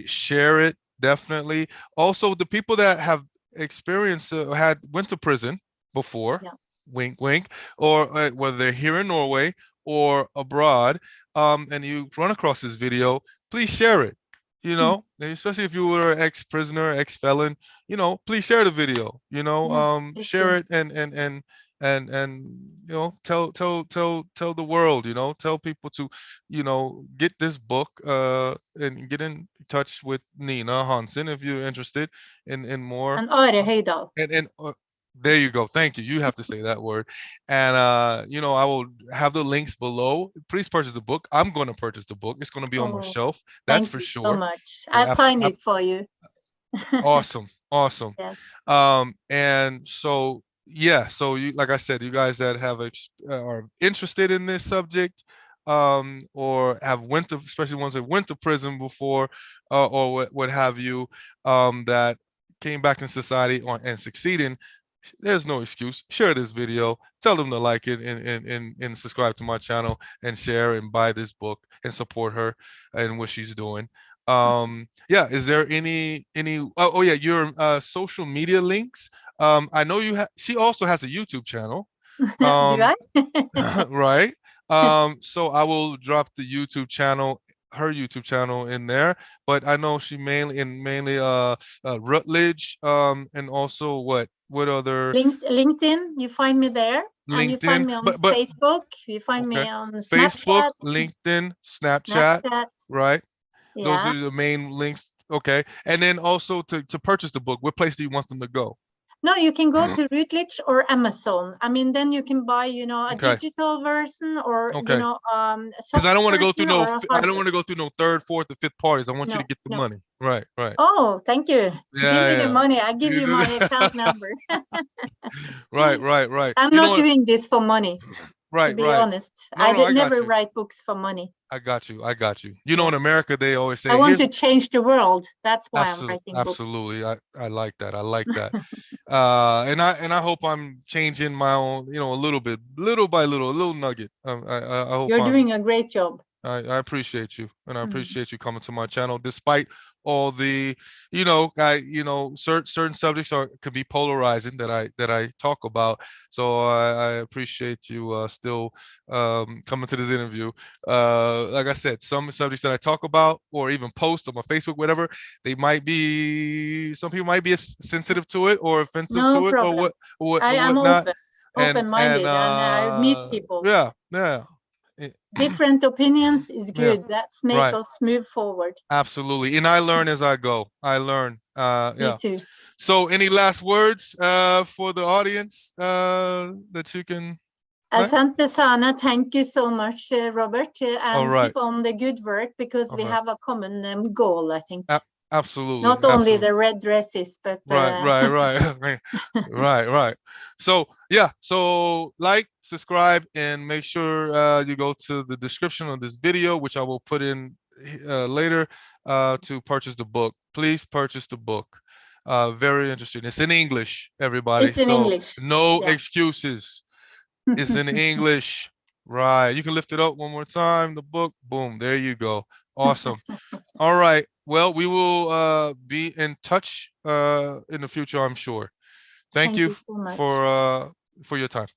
S1: share it, definitely. Also, the people that have experienced had went to prison before,
S2: Yeah.
S1: wink wink, or whether they're here in Norway or abroad, and you run across this video, please share it,
S2: Mm,
S1: and especially if you were an ex-prisoner, ex-felon, please share the video,
S2: yeah, please
S1: share
S2: do.
S1: it, and and tell the world, tell people to get this book, and get in touch with Nina Hanssen if you're interested in more.
S2: And Are Høydahl.
S1: And there you go. Thank you. You have to say that word. And I will have the links below. Please purchase the book. I'm going to purchase the book. It's going to be on my shelf. That's for sure.
S2: Thank you so much. I'll sign it for you.
S1: Awesome.
S2: Yes.
S1: And so yeah, so you, like I said, you guys that are interested in this subject, or have especially ones that went to prison before, or what have you, that came back in society and succeeding, there's no excuse. Share this video, tell them to like it, and subscribe to my channel, and share and buy this book and support her and what she's doing. Yeah, is there any oh yeah, your social media links? I know she also has a YouTube channel.
S2: Do I?
S1: Right. So I will drop the YouTube channel, her YouTube channel, in there, but I know she mainly Rutledge, and also what other
S2: LinkedIn, you find me there.
S1: LinkedIn,
S2: and you find me on
S1: but
S2: Facebook, you find me
S1: okay,
S2: on
S1: Facebook,
S2: Snapchat.
S1: LinkedIn, Snapchat, right? Those
S2: Yeah.
S1: are the main links. Okay. And then also to purchase the book, what place do you want them to go?
S2: No, you can go to Routledge or Amazon. I mean, then you can buy, a
S1: Okay.
S2: digital version, or
S1: Okay.
S2: soft
S1: Because I don't want to go through
S2: version, or a
S1: I don't want to go through no third, fourth, or fifth parties. I want you to get the money. Right, right.
S2: Oh, thank you. Give me the
S1: Yeah.
S2: money. I give you my account number.
S1: Right, right, right.
S2: I'm not doing this for money.
S1: Right,
S2: to be
S1: right.
S2: honest.
S1: No,
S2: I
S1: no, I got
S2: never
S1: you.
S2: write books for money.
S1: I got you. I got you. You know, in America, they always say,
S2: I want to change the world. That's why I'm writing books.
S1: absolutely. I like that. I like that. And I hope I'm changing my own, a little bit, little by little, a little nugget. I hope
S2: you're doing a great job.
S1: I appreciate you, and I appreciate you coming to my channel, despite all the, certain subjects could be polarizing that I talk about. So I appreciate you still coming to this interview. Like I said, some subjects that I talk about or even post on my Facebook, whatever, some people might be sensitive to it or offensive to it,
S2: problem.
S1: or
S2: I am
S1: whatnot.
S2: open-minded, and I meet people.
S1: Yeah, yeah.
S2: Different opinions is good. That's make us move forward.
S1: Absolutely. And I learn as I go. I learn. Yeah.
S2: Me too.
S1: So any last words for the audience that you can?
S2: Asante Sana, thank you so much, Robert, and keep on the good work, because we have a common goal, I think.
S1: Absolutely.
S2: Not only the red dresses, but
S1: right. Right. So yeah, so like, subscribe, and make sure you go to the description of this video, which I will put in later, to purchase the book. Please purchase the book. Very interesting. It's in English, everybody.
S2: It's in English.
S1: No excuses. It's in English. Right. You can lift it up one more time. The book. Boom. There you go. Awesome. All right. Well, we will be in touch in the future, I'm sure. Thank you
S2: so much
S1: for your time.